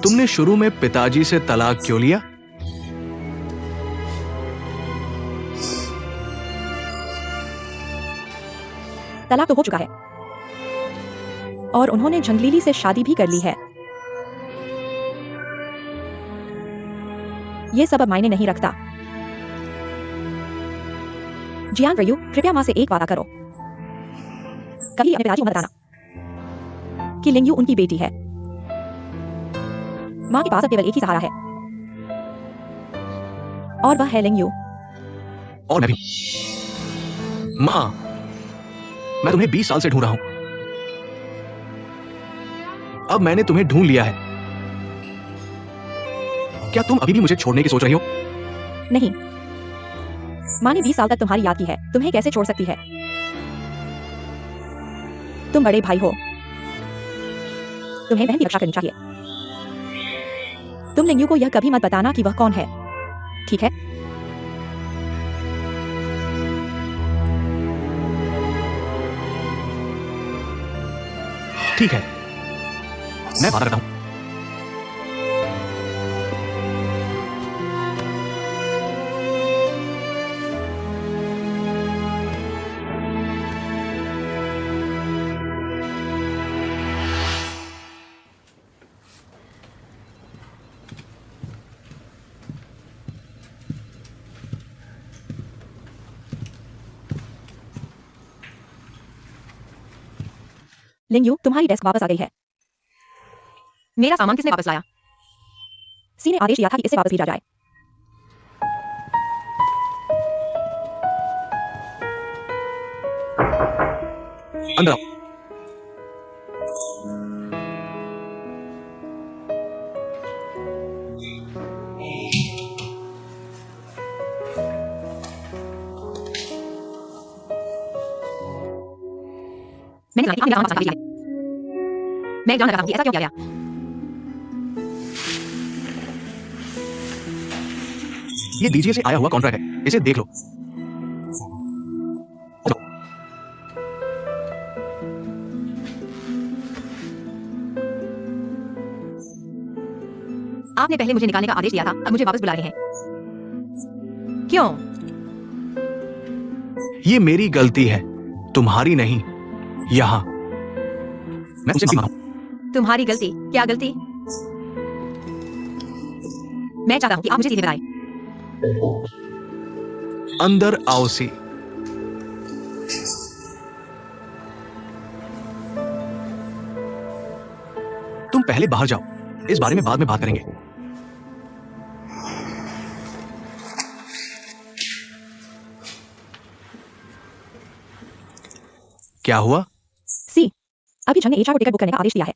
तुमने शुरू में पिताजी से तलाक क्यों लिया? तलाक तो हो चुका है और उन्होंने झंगलीली से शादी भी कर ली है। ये सब अब मायने नहीं रखता। जियान रयू, कृपया माँ से एक वादा करो, कभी अपने पिताजी को मत बताना कि लिंगयू उनकी बेटी है। माँ के पास अब केवल एक ही सहारा है, और वह है लिंगयू। और मैं भी। माँ, मैं तुम्हें 20 साल से ढूंढ रहा हूं। अब मैंने तुम्हें ढूंढ लिया है। क्या तुम अभी भी मुझे छोड़ने की सोच रही हो? नहीं, माँ ने 20 साल तक तुम्हारी याद की है, तुम्हें कैसे छोड़ सकती है? तुम बड़े भाई हो, तुम्हें बहन की रक्षा करनी चाहिए। तुम लिंगयू को यह कभी मत बताना कि वह कौन है, ठीक है? ठीक है, मैं वादा करता हूं। लिंगयू, तुम्हारी डेस्क वापस आ गई है। मेरा सामान किसने वापस लाया? सी ने आदेश दिया था कि इसे वापस भेजा जाए। अंदर आओ। मैंने सुना कि आप मेरा काम वापस खा लीजिए। मैं जान लगा हूं कि ऐसा क्यों किया गया। ये डीजीए से आया हुआ कॉन्ट्रैक्ट है, इसे देख लो। आपने पहले मुझे निकालने का आदेश दिया था, अब मुझे वापस बुला रहे हैं। क्यों? ये मेरी गलती है, तुम्हारी नहीं। यहाँ मैं तुमसे माफी मांगता हूं। तुम्हारी गलती? क्या गलती? मैं चाहता हूं कि आप मुझे सीधे बताएं। अंदर आओ सी। तुम पहले बाहर जाओ, इस बारे में बाद में बात करेंगे। क्या हुआ? सी, अभी जन ने एचआर को टिकट बुक करने का आदेश दिया है।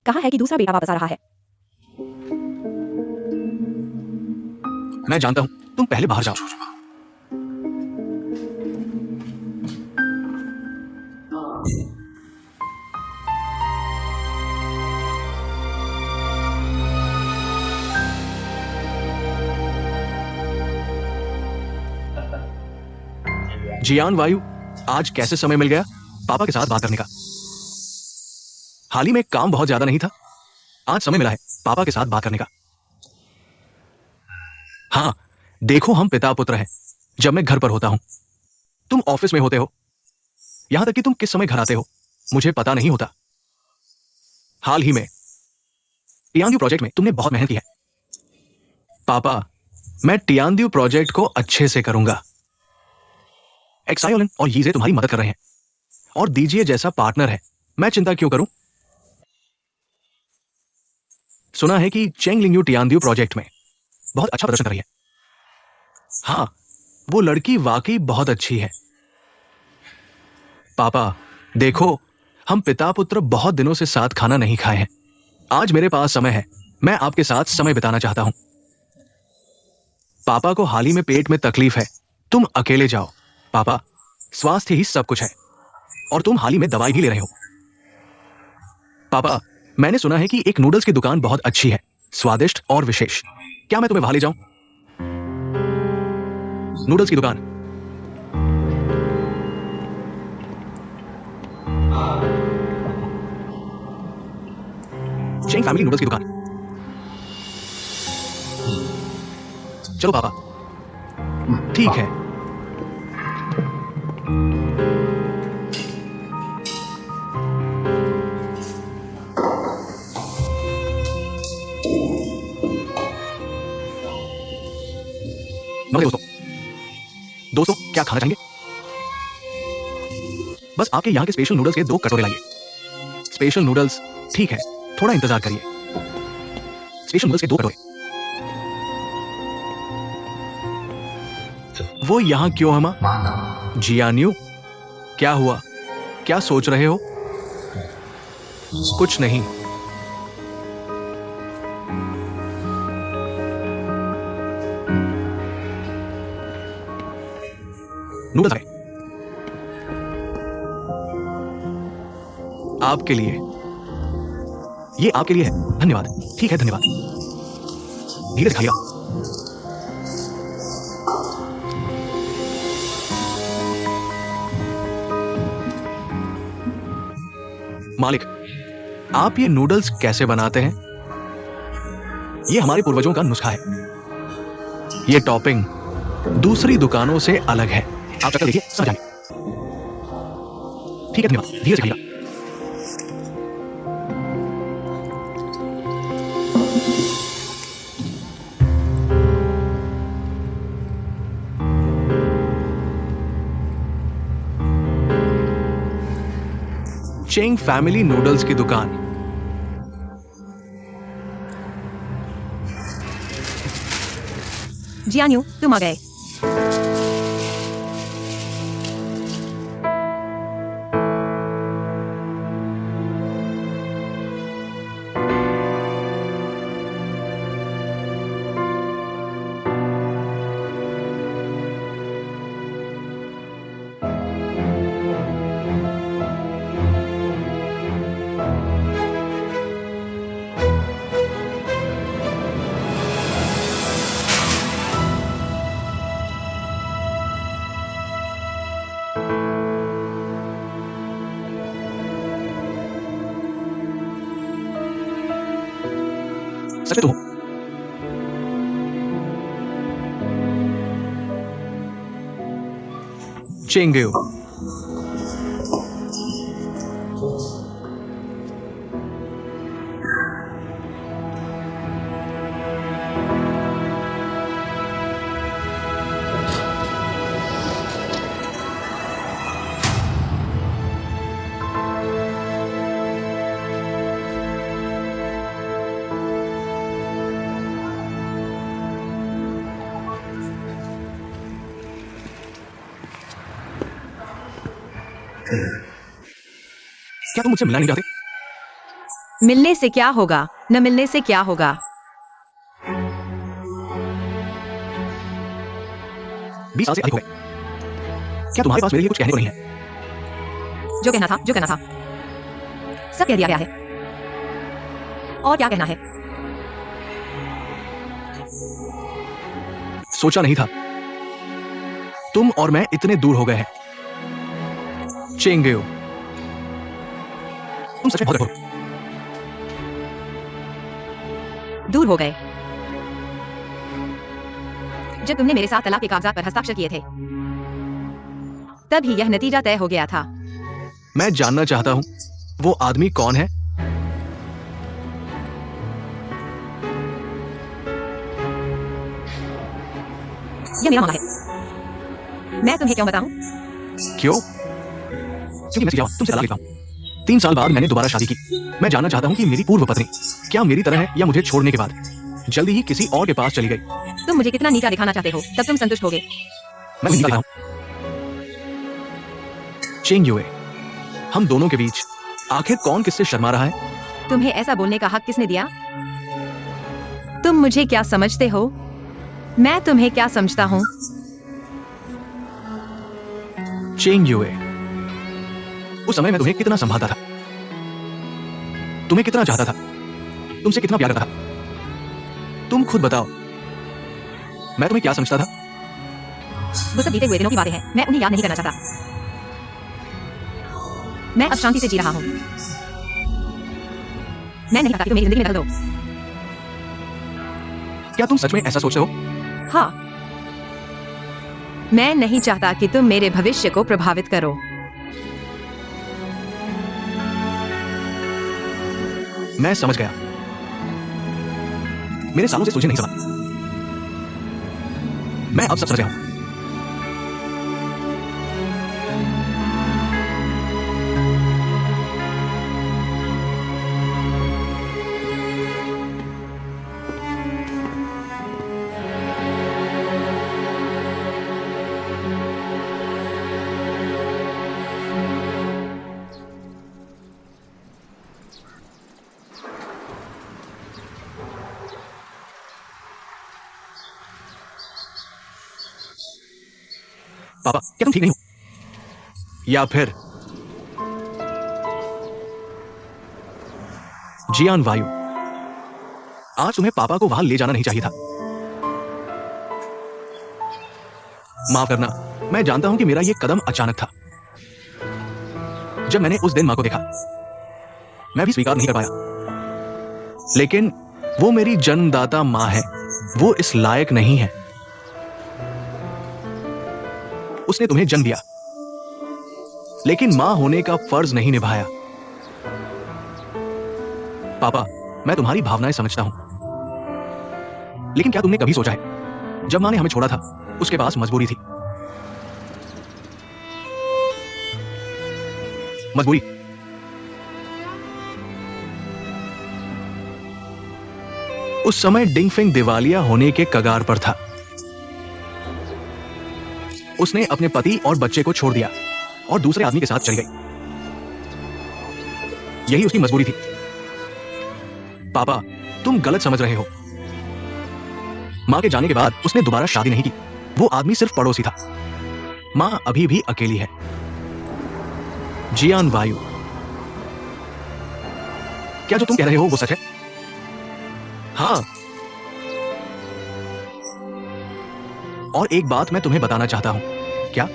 कहा है कि दूसरा बेटा वापस आ रहा है। मैं जानता हूं, तुम पहले बाहर जाओ। जियान वायु, आज कैसे समय मिल गया पापा के साथ बात करने का? हाल ही में काम बहुत ज्यादा नहीं था, आज समय मिला है पापा के साथ बात करने का। हाँ, देखो हम पिता पुत्र हैं। जब मैं घर पर होता हूं, तुम ऑफिस में होते हो। यहां तक कि तुम किस समय घर आते हो मुझे पता नहीं होता। हाल ही में टियांद्यू प्रोजेक्ट में तुमने बहुत मेहनत की है। पापा, मैं टियांद्यू प्रोजेक्ट को अच्छे से करूंगा। एक्सायोलन और यीजे तुम्हारी मदद कर रहे हैं और दीजिए जैसा पार्टनर है, मैं चिंता क्यों करूं? सुना है कि चेंग लिंगयू टियांद्यू प्रोजेक्ट में बहुत अच्छा प्रदर्शन कर रही है। हाँ, वो लड़की वाकई बहुत अच्छी है। पापा, देखो हम पिता पुत्र बहुत दिनों से साथ खाना नहीं खाए हैं। आज मेरे पास समय है, मैं आपके साथ समय बिताना चाहता हूं। पापा को हाल ही में पेट में तकलीफ है, तुम अकेले जाओ। पापा, स्वास्थ्य ही सब कुछ है और तुम हाल ही में दवाई भी ले रहे हो। पापा, मैंने सुना है कि एक नूडल्स की दुकान बहुत अच्छी है, स्वादिष्ट और विशेष। क्या मैं तुम्हें वहां ले जाऊं? नूडल्स की दुकान। चेंग फैमिली नूडल्स की दुकान। चलो पापा। ठीक है। नमस्ते दोस्तों, क्या खाना चाहेंगे? बस आपके यहाँ के स्पेशल नूडल्स के 2 कटोरे लाइए। स्पेशल नूडल्स, ठीक है, थोड़ा इंतजार करिए। स्पेशल नूडल्स के 2 कटोरे। वो यहाँ क्यों हमा? जियान्यू, क्या हुआ? क्या सोच रहे हो? कुछ नहीं। नूडल्स आए आपके लिए। ये आपके लिए है। धन्यवाद। ठीक है, धन्यवाद। धीरे से खाइएगा। मालिक, आप ये नूडल्स कैसे बनाते हैं? ये हमारे पूर्वजों का नुस्खा है। ये टॉपिंग दूसरी दुकानों से अलग है। आप चक्कर देखिए, समझ आएंगे। ठीक है, धन्यवाद। धीरे से खाइएगा। चेंग फैमिली नूडल्स की दुकान। जियान्यू, तुम आ गए। सच में तुम हो। चेंगेओ। क्या तुम मुझसे मिलना नहीं चाहते? मिलने से क्या होगा, न मिलने से क्या होगा। 20 साल से अधिक हो गए। क्या तुम्हारे पास मेरे लिए कुछ कहने को नहीं है? जो कहना था, जो कहना था, सब कह दिया गया है। और क्या कहना है? सोचा नहीं था तुम और मैं इतने दूर हो गए हैं। चेंगेओ, तुम सच में बहुत कठोर हो। दूर हो गए। जब तुमने मेरे साथ तलाक के कागजात पर हस्ताक्षर किए थे, तब ही यह नतीजा तय हो गया था। मैं जानना चाहता हूं वो आदमी कौन है? यह मेरा मामला है। मैं तुम्हें क्यों बताऊं? क्यों? क्योंकि मैं तुमसे तलाक लेता हूं। 3 साल बाद मैंने दोबारा शादी की। मैं जानना चाहता हूं कि मेरी पूर्व पत्नी क्या मेरी तरह है या मुझे छोड़ने के बाद जल्दी ही किसी और के पास चली गई। तुम मुझे कितना नीचा दिखाना चाहते हो, तब तुम संतुष्ट होगे। मैं नहीं हूं। चेंगयुए, हम दोनों के बीच आखिर कौन किससे शर्मा रहा है? तुम्हें ऐसा बोलने का हक किसने दिया? तुम मुझे क्या समझते हो? मैं तुम्हें क्या समझता हूँ? चेंगयुए, उस समय मैं तुम्हें कितना संभालता था, तुम्हें कितना चाहता था, तुमसे कितना प्यार करता था। तुम खुद बताओ, मैं तुम्हें क्या समझता था? वो सब बीते हुए दिनों की बातें हैं, मैं उन्हें याद नहीं करना चाहता। मैं अब शांति से जी रहा हूँ। मैं नहीं चाहता कि तुम मेरी जिंदगी में ढल दो। क्या तुम सच में ऐसा सोचते हो? हाँ, मैं नहीं चाहता कि तुम मेरे भविष्य को प्रभावित करो। मैं समझ गया। मेरे सालों से तुझे नहीं समझा। मैं अब सब समझ गया हूं। पापा, क्या तुम ठीक नहीं हो? या फिर जियान वायु, आज तुम्हें पापा को वहां ले जाना नहीं चाहिए था। माफ करना, मैं जानता हूं कि मेरा यह कदम अचानक था। जब मैंने उस दिन मां को देखा, मैं भी स्वीकार नहीं कर पाया। लेकिन वो मेरी जन्मदाता मां है, वो इस लायक नहीं है। उसने तुम्हें जन्म दिया, लेकिन मां होने का फर्ज नहीं निभाया। पापा, मैं तुम्हारी भावनाएं समझता हूं, लेकिन क्या तुमने कभी सोचा है, जब मां ने हमें छोड़ा था, उसके पास मजबूरी थी। मजबूरी। उस समय डिंगफिंग दिवालिया होने के कगार पर था। उसने अपने पति और बच्चे को छोड़ दिया और दूसरे आदमी के साथ चली गई। यही उसकी मजबूरी थी। पापा, तुम गलत समझ रहे हो। मां के जाने के बाद उसने दोबारा शादी नहीं की। वो आदमी सिर्फ पड़ोसी था। मां अभी भी अकेली है। जियान वायु, क्या जो तुम कह रहे हो वो सच है? हाँ। और एक बात मैं तुम्हें बताना चाहता हूं। क्या?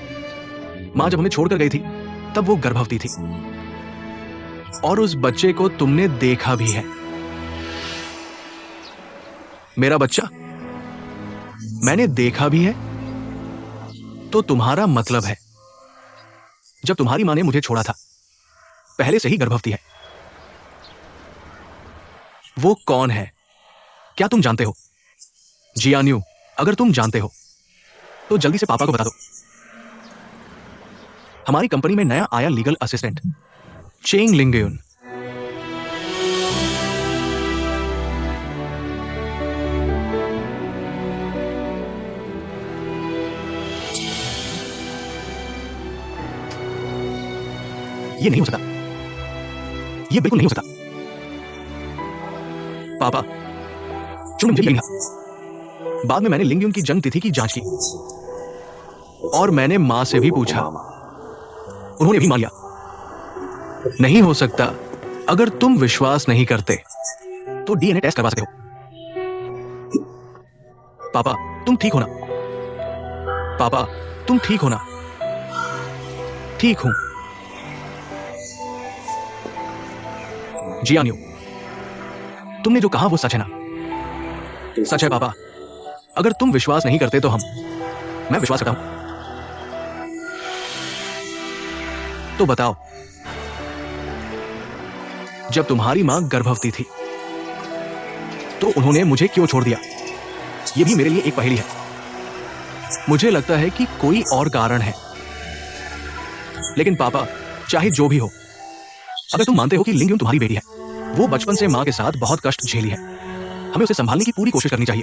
मां जब हमें छोड़कर गई थी, तब वो गर्भवती थी, और उस बच्चे को तुमने देखा भी है। मेरा बच्चा मैंने देखा भी है। तो तुम्हारा मतलब है जब तुम्हारी मां ने मुझे छोड़ा था पहले से ही गर्भवती है। वो कौन है क्या तुम जानते हो? जियान्यू, अगर तुम जानते हो तो जल्दी से पापा को बता दो। हमारी कंपनी में नया आया लीगल असिस्टेंट चेंग लिंगयुन। ये नहीं हो सकता, ये बिल्कुल नहीं हो सकता। पापा, चुन मुझे लिंगा। बाद में मैंने लिंगयुन की जन्म तिथि की जांच की और मैंने मां से भी पूछा, उन्होंने भी मान लिया। नहीं हो सकता। अगर तुम विश्वास नहीं करते तो डीएनए टेस्ट करवा सकते हो। पापा, तुम ठीक हो ना? पापा, तुम ठीक हो ना? ठीक हूं। जियान्यू, तुमने जो कहा वो सच है ना? सच है पापा। अगर तुम विश्वास नहीं करते तो मैं विश्वास करता हूं। तो बताओ, जब तुम्हारी मां गर्भवती थी तो उन्होंने मुझे क्यों छोड़ दिया? यह भी मेरे लिए एक पहेली है। मुझे लगता है कि कोई और कारण है। लेकिन पापा, चाहे जो भी हो, अगर तुम मानते हो कि लिंगयुन तुम्हारी बेटी है, वो बचपन से मां के साथ बहुत कष्ट झेली है। हमें उसे संभालने की पूरी कोशिश करनी चाहिए।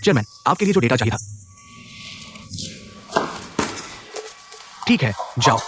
चेयरमैन, आपके लिए जो डेटा चाहिए था। ठीक है, जाओ।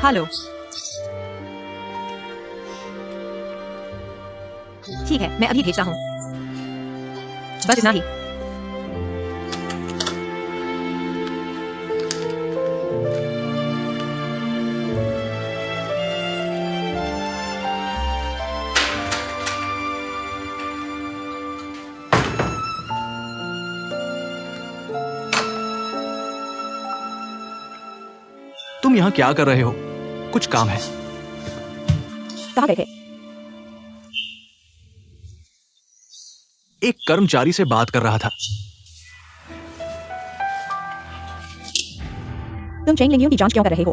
हेलो। ठीक है, मैं अभी भेजता हूँ। बस इतना ही। तुम यहां क्या कर रहे हो? कुछ काम है? कहाँ गए थे? एक कर्मचारी से बात कर रहा था। तुम चेंग लिंगयुन की जांच क्यों कर रहे हो?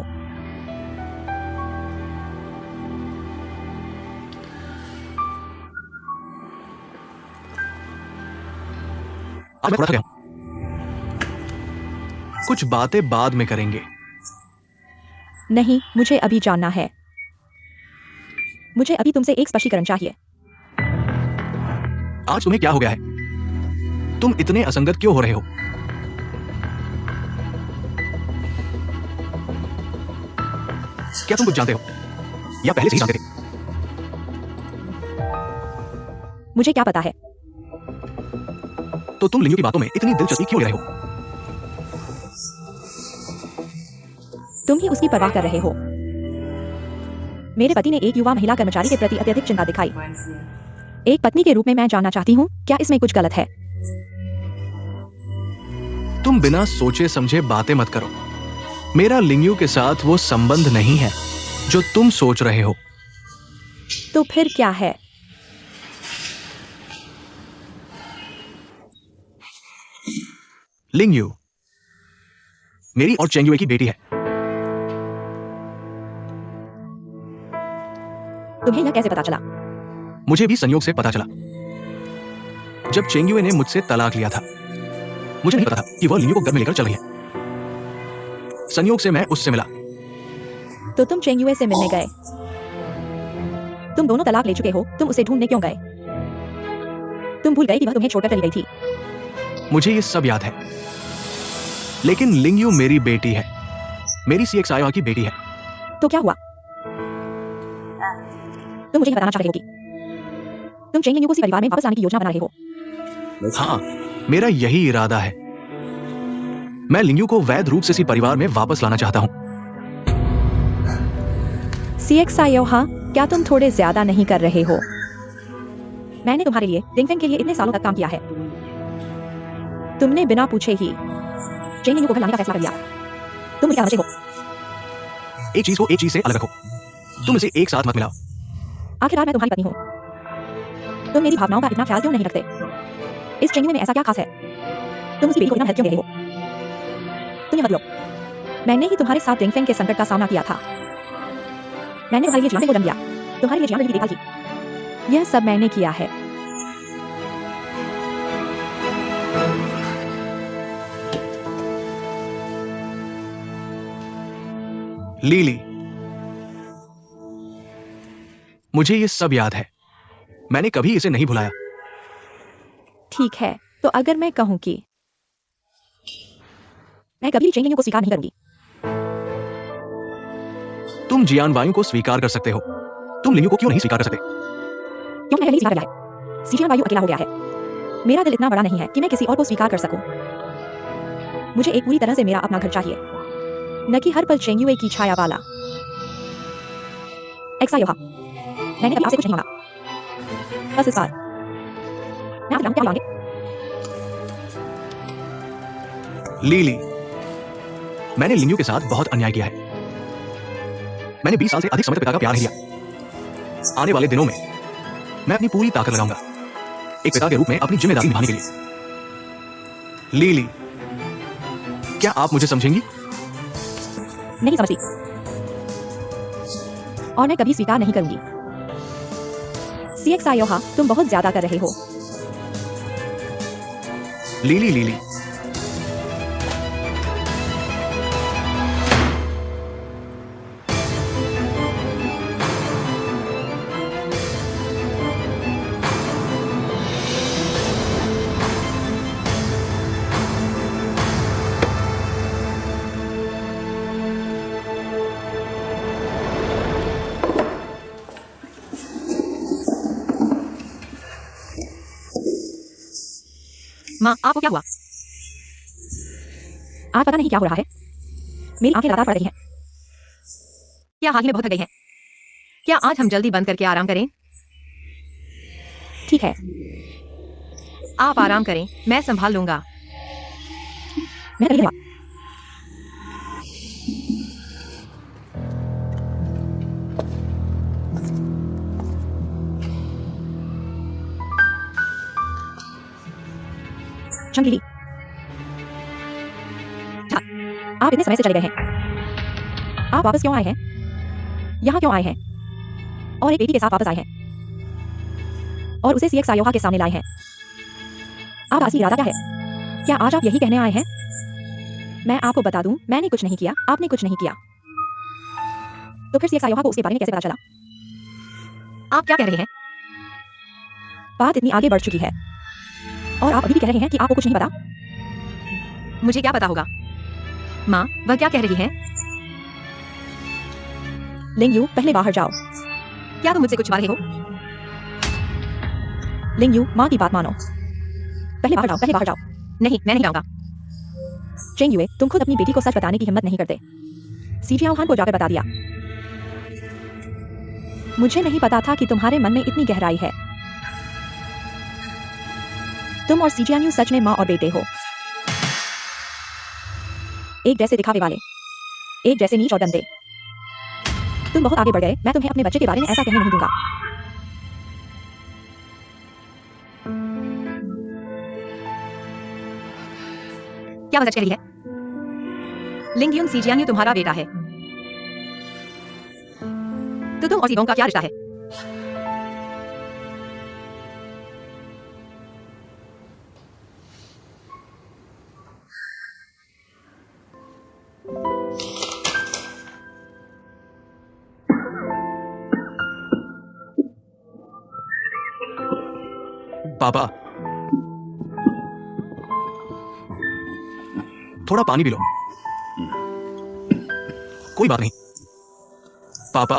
आज मैं थोड़ा थक गया हूं। कुछ बातें बाद में करेंगे। नहीं, मुझे अभी जानना है। मुझे अभी तुमसे एक स्पष्टीकरण चाहिए। आज तुम्हें क्या हो गया है? तुम इतने असंगत क्यों हो रहे हो? क्या तुम कुछ जानते हो या पहले से ही जानते थे? मुझे क्या पता है? तो तुम लिंगयू की बातों में इतनी दिलचस्पी क्यों ले रहे हो? तुम ही उसकी परवाह कर रहे हो। मेरे पति ने एक युवा महिला कर्मचारी के प्रति अत्यधिक चिंता दिखाई। एक पत्नी के रूप में मैं जानना चाहती हूँ, क्या इसमें कुछ गलत है? तुम बिना सोचे समझे बातें मत करो। मेरा लिंगयू के साथ वो संबंध नहीं है जो तुम सोच रहे हो। तो फिर क्या है? लिंगयू मेरी और चेंगयुए की बेटी है। तुम्हें यह कैसे पता चला? मुझे भी संयोग से पता चला जब चेंगयुए ने मुझसे तलाक लिया था। मुझे नहीं पता था कि वह लिंगयू को घर में लेकर चल रही है। संयोग से मैं उससे मिला। तो तुम चेंगयुए से मिलने गए। तुम दोनों तलाक ले चुके हो, तुम उसे ढूंढने क्यों गए? तुम भूल गए कि वह तुम्हें छोड़कर चली गई थी। मुझे ये सब याद है, लेकिन लिंगयू मेरी बेटी है, मेरी CXIO की बेटी है। तो क्या हुआ? तुम मुझे बताना चाहते हो कि तुम चेंग लिंगयू को उसी परिवार में वापस लाने की योजना बना रहे हो। हाँ, मेरा यही इरादा है। मैं लिंगयू को वैध रूप से इसी परिवार में वापस लाना चाहता हूँ। CXIO, हाँ, क्या तुम थोड़े ज्यादा नहीं कर रहे हो? मैंने तुम्हारे लिए डिंगफेंग के लिए इतने सालों तक काम किया है। तुमने बिना पूछे ही चेंग लिंगयू को घर लाने का फैसला कर लिया। तुम मुझे क्या समझते हो? एक चीज को एक चीज से अलग रखो, तुम इसे एक साथ मत मिलाओ। आखिरकार मैं तुम्हारी पत्नी हूँ। तुम मेरी भावनाओं का इतना ख्याल क्यों नहीं रखते? इस चेंग में ऐसा क्या खास है? तुम उसकी बेटी को इतना महत्व क्यों दे रहे हो? तुम ये मत लो, मैंने ही तुम्हारे साथ डिंगफेंग के संकट का सामना किया था। मैंने तुम्हारे लिए जियांग को जन्म दिया, तुम्हारे लिए जियांग की देखभाल की। यह सब मैंने किया है। लीली, मुझे ये सब याद है, मैंने कभी इसे नहीं भुलाया। ठीक है, तो अगर मैं कहूं कि मैं कभी भी चेंग लिंगयू को स्वीकार नहीं करूंगी। तुम जियान वायु को स्वीकार कर सकते हो, तुम लिंगयू को क्यों नहीं स्वीकार कर सकते? क्योंकि मैंने स्वीकार किया है। सीजियान वायु अकेला हो गया है। मेरा दिल इतना बड़ा नहीं है कि मैं किसी और को स्वीकार कर सकूं। मुझे एक पूरी तरह से मेरा अपना घर चाहिए, न कि हर पल चेंगयुए की छाया वाला। XIO, हाँ, मैंने कभी आपसे कुछ नहीं मांगा, बस इस बार मैं आपसे क्या मांगे? लीली, मैंने लिंगयू के साथ बहुत अन्याय किया है। मैंने 20 साल से अधिक समय तक पिता का प्यार नहीं दिया। आने वाले दिनों में मैं अपनी पूरी ताकत लगाऊंगा एक पिता के रूप में अपनी जिम्मेदारी निभाने के लिए। लीली, क्या आप मुझे समझेंगी? नहीं समझती, और मैं कभी स्वीकार नहीं करूंगी। CXIO, हाँ, तुम बहुत ज्यादा कर रहे हो। लीली, लीली, माँ, आपको क्या हुआ? आज पता नहीं क्या हो रहा है, मेरी आंखें लगातार पड़ रही हैं। क्या हाल ही में बहुत थक गई हैं? क्या आज हम जल्दी बंद करके आराम करें? ठीक है, आप आराम करें, मैं संभाल लूंगा। मैं कभी नहीं। चंकीली, आप इतने समय से चले गए हैं। आप वापस क्यों आए हैं? यहाँ क्यों आए हैं? और एक बेटी के साथ वापस आए हैं, और उसे CXIO के सामने लाए हैं। आप असली इरादा क्या है? क्या आज आप यही कहने आए हैं? मैं आपको बता दूं, मैंने कुछ नहीं किया, आपने कुछ नहीं किया। तो फिर CXIO को उसके बारे में कैसे पता चला? आप क्या कह रहे हैं? बात इतनी आगे बढ़ चुकी है, और आप अभी भी कह रहे हैं कि आपको कुछ नहीं पता। मुझे क्या पता होगा? माँ, वह क्या कह रही है? लिंगयू, पहले बाहर जाओ। क्या तुम मुझसे कुछ छुपा रहे हो? लिंगयू, माँ की बात मानो। पहले बाहर जाओ, पहले बाहर जाओ। नहीं, मैं नहीं जाऊंगा। चेंगयुए, तुम खुद अपनी बेटी को सच बताने की हिम्मत नहीं करते। सीजियाओ हान को जाकर बता दिया। मुझे नहीं पता था कि तुम्हारे मन में इतनी गहराई है। तुम और सीजियान्यू सच में माँ और बेटे हो। एक जैसे दिखावे वाले, एक जैसे नीच और गंदे। तुम बहुत आगे बढ़ गए, मैं तुम्हें अपने बच्चे के बारे में ऐसा कहने नहीं दूंगा। क्या वह सच कह रही है? लिंगयुन सीजियान्यू तुम्हारा बेटा है, तो तुम और सीबोंग का क्या रिश्ता है? पापा, थोड़ा पानी पी लो। कोई बात नहीं। पापा,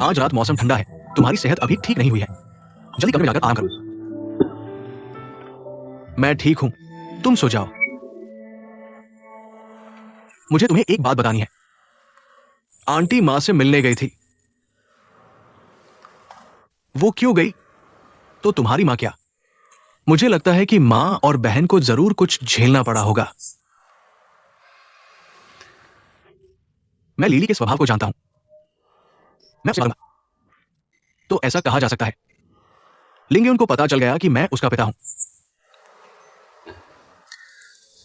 आज रात मौसम ठंडा है, तुम्हारी सेहत अभी ठीक नहीं हुई है, जल्दी कमरे में जाकर आराम करो। मैं ठीक हूं, तुम सो जाओ। मुझे तुम्हें एक बात बतानी है। आंटी मां से मिलने गई थी। वो क्यों गई तो तुम्हारी मां क्या? मुझे लगता है कि मां और बहन को जरूर कुछ झेलना पड़ा होगा। मैं लीली के स्वभाव को जानता हूं। मैं उससे कहूंगा। तो ऐसा कहा जा सकता है लिंगयुन को पता चल गया कि मैं उसका पिता हूं।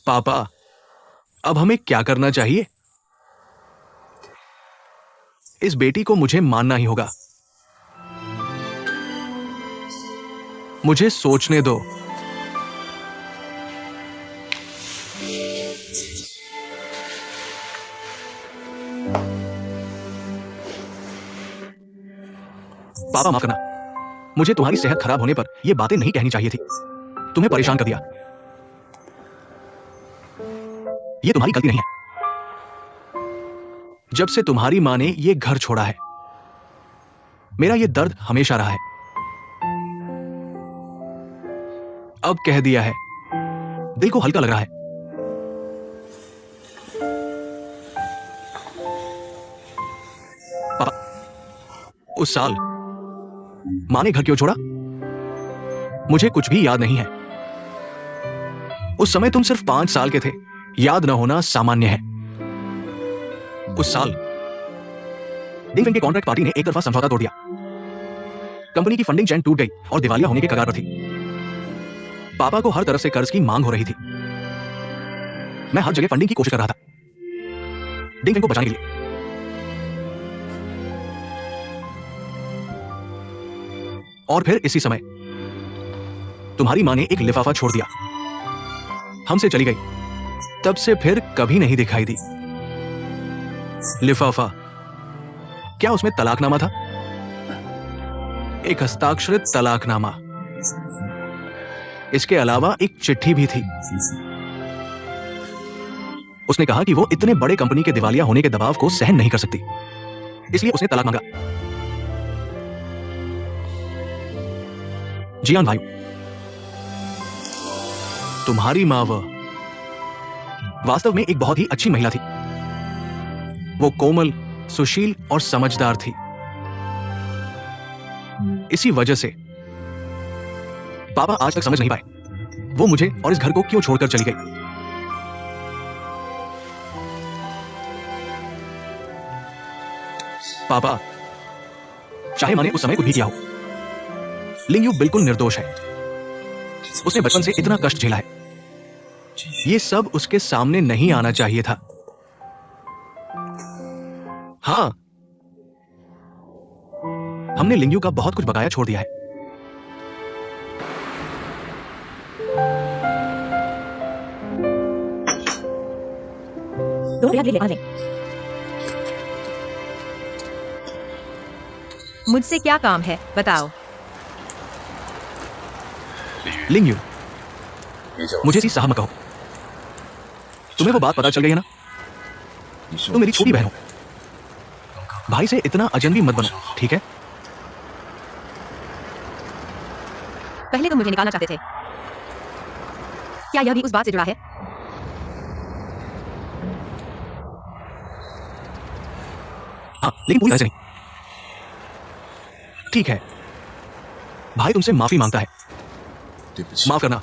पापा, अब हमें क्या करना चाहिए? इस बेटी को मुझे मानना ही होगा। मुझे सोचने दो। पापा, माफ करना, मुझे तुम्हारी सेहत खराब होने पर यह बातें नहीं कहनी चाहिए थी। तुम्हें परेशान कर दिया। यह तुम्हारी गलती नहीं है। जब से तुम्हारी मां ने यह घर छोड़ा है, मेरा यह दर्द हमेशा रहा है। अब कह दिया है, दिल को हल्का लग रहा है। पापा, उस साल मां ने घर क्यों छोड़ा, मुझे कुछ भी याद नहीं है। उस समय तुम सिर्फ 5 साल के थे। याद न होना सामान्य है। उस साल डिंगफिंग के कॉन्ट्रैक्ट पार्टी ने एक तरफा समझौता तोड़ दिया। कंपनी की फंडिंग चैन टूट गई और दिवालिया होने के कगार पर थी। पापा को हर तरफ से कर्ज की मांग हो रही थी। मैं हर जगह फंडिंग की कोशिश कर रहा था डिंगफिंग को बचाने के लिए। और फिर इसी समय तुम्हारी मां ने एक लिफाफा छोड़ दिया, हमसे चली गई। तब से फिर कभी नहीं दिखाई दी। लिफाफा, क्या उसमें तलाकनामा था? एक हस्ताक्षरित तलाकनामा। इसके अलावा एक चिट्ठी भी थी। उसने कहा कि वो इतने बड़े कंपनी के दिवालिया होने के दबाव को सहन नहीं कर सकती, इसलिए उसने तलाक मांगा। जियान भाई, तुम्हारी मां वास्तव में एक बहुत ही अच्छी महिला थी। वो कोमल, सुशील और समझदार थी। इसी वजह से पापा आज तक समझ नहीं पाए वो मुझे और इस घर को क्यों छोड़कर चली गई। पापा, चाहे माने उस समय कुछ भी किया हो, लिंगयू बिल्कुल निर्दोष है। उसने बचपन से इतना कष्ट झेला है। ये सब उसके सामने नहीं आना चाहिए था। हाँ, हमने लिंगयू का बहुत कुछ बकाया छोड़ दिया है। दोनों याद ले। मुझसे क्या काम है, बताओ। लिंगयू, मुझे सी साहब मत कहो। तुम्हें वो बात पता चल गई है ना? तुम मेरी छोटी बहन हो। भाई से इतना अजनबी मत बनो, ठीक है? पहले तुम मुझे निकालना चाहते थे, क्या यह भी उस बात से जुड़ा है? हाँ, लेकिन पूरी तरह से नहीं। ठीक है, भाई तुमसे माफी मांगता है। माफ करना,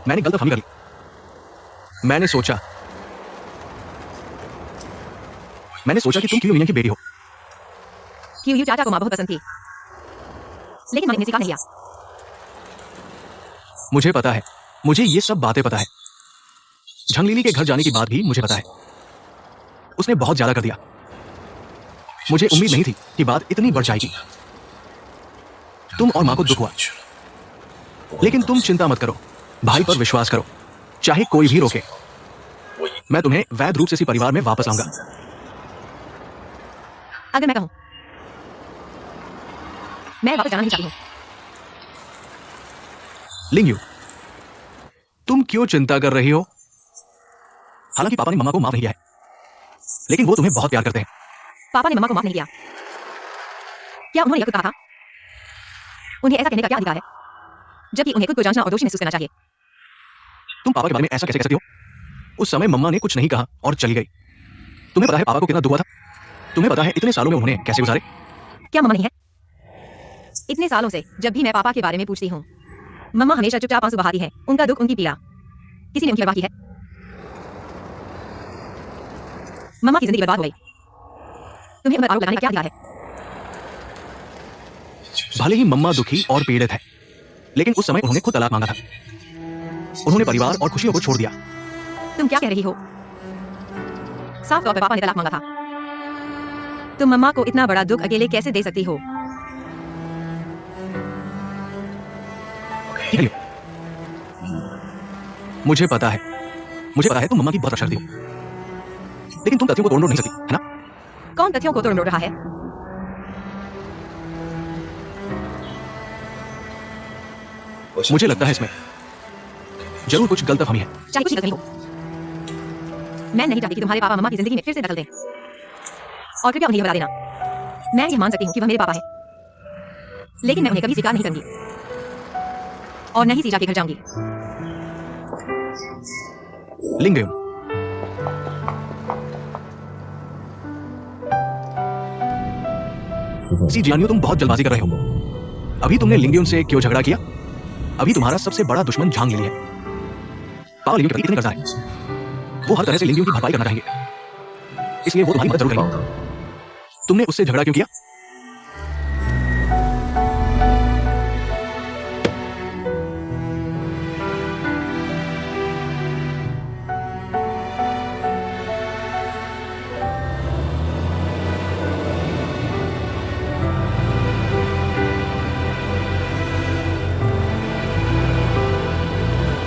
मैंने गलतफहमी कर ली। मैंने सोचा कि तुम क्यों मियां की बेटी हो। क्यों चाचा को माँ बहुत पसंद थी, लेकिन मैंने सिखा नहीं लिया। मुझे पता है, मुझे ये सब बातें पता है। झंगलीली के घर जाने की बात भी मुझे पता है। उसने बहुत ज्यादा कर दिया। मुझे उम्मीद नहीं थी कि बात इतनी बढ़ जाएगी। तुम और मां को दुख हुआ, लेकिन तुम चिंता मत करो। भाई पर विश्वास करो, चाहे कोई भी रोके। मैं तुम्हें वैध रूप से इसी परिवार में वापस लाऊंगा। अगर मैं कहूं, मैं वापस जाना नहीं चाहती हूं। लिंग यू, तुम क्यों चिंता कर रही हो? हालांकि पापा ने मम्मा को माफ नहीं किया है, लेकिन वो तुम्हें बहुत प्यार करते हैं। पापा ने मम्मा को माफ नहीं किया। क्या उन्होंने यह खुद कहा था? उन्हें ऐसा कहने का क्या अधिकार है, जबकि उन्हें खुद को जांचना और दोषी महसूस करना चाहिए? तुम पापा के बारे में ऐसा कैसे कह सकती हो? उस समय मम्मा ने कुछ नहीं कहा और चली गई। तुम्हें पता है पापा को कितना दुख हुआ था? तुम्हें पता है इतने सालों में उन्होंने कैसे गुजारे? क्या मम्मा नहीं है? इतने सालों से जब भी मैं पापा के बारे में पूछती हूँ, मम्मा हमेशा चुपचाप आंसू बहाती है। उनका दुख, उनकी पीड़ा किसी ने उनकी परवाह की है? मम्मा की जिंदगी बर्बाद हो गई। तुम्हें उन पर आरोप लगाने का क्या अधिकार है? भले ही मम्मा दुखी और पीड़ित है, लेकिन उस समय उन्होंने खुद तलाक मांगा था। उन्होंने परिवार और खुशियों को छोड़ दिया। तुम क्या कह रही हो? साफ तौर पर पापा ने तलाक मांगा था। तुम मम्मा को इतना बड़ा दुख अकेले कैसे दे सकती हो? ठीक है, मुझे पता है तुम मम्मा की बहुत रक्षा करती हो, लेकिन तुम तथ्यों को तोड़ नहीं सकती, है ना? कौन तथ्यों को तोड़ रहा है? मुझे लगता है इसमें जरूर कुछ गलतफहमी है। चाहे कुछ भी हो, मैं नहीं चाहती कि तुम्हारे पापा मम्मा की जिंदगी में फिर से दखल दें। और कृपया उन्हें यह बता देना, मैं यह मान सकती हूँ कि वह मेरे पापा हैं, लेकिन मैं उन्हें कभी स्वीकार नहीं करूंगी और न ही सीजा के घर जाऊंगी। लिंगयुन, सी जियानियो, तुम बहुत जल्दबाजी कर रहे हो। अभी तुमने लिंगयुन से क्यों झगड़ा किया? अभी तुम्हारा सबसे बड़ा दुश्मन झांग लिली है। पापा लिंगयुन के प्रति इतने कर्जदार हैं, वो हर तरह से लिंगयुन की भरपाई करना चाहेंगे, इसलिए वो तुम्हारी मदद जरूर करेंगे। तुमने उससे झगड़ा क्यों किया?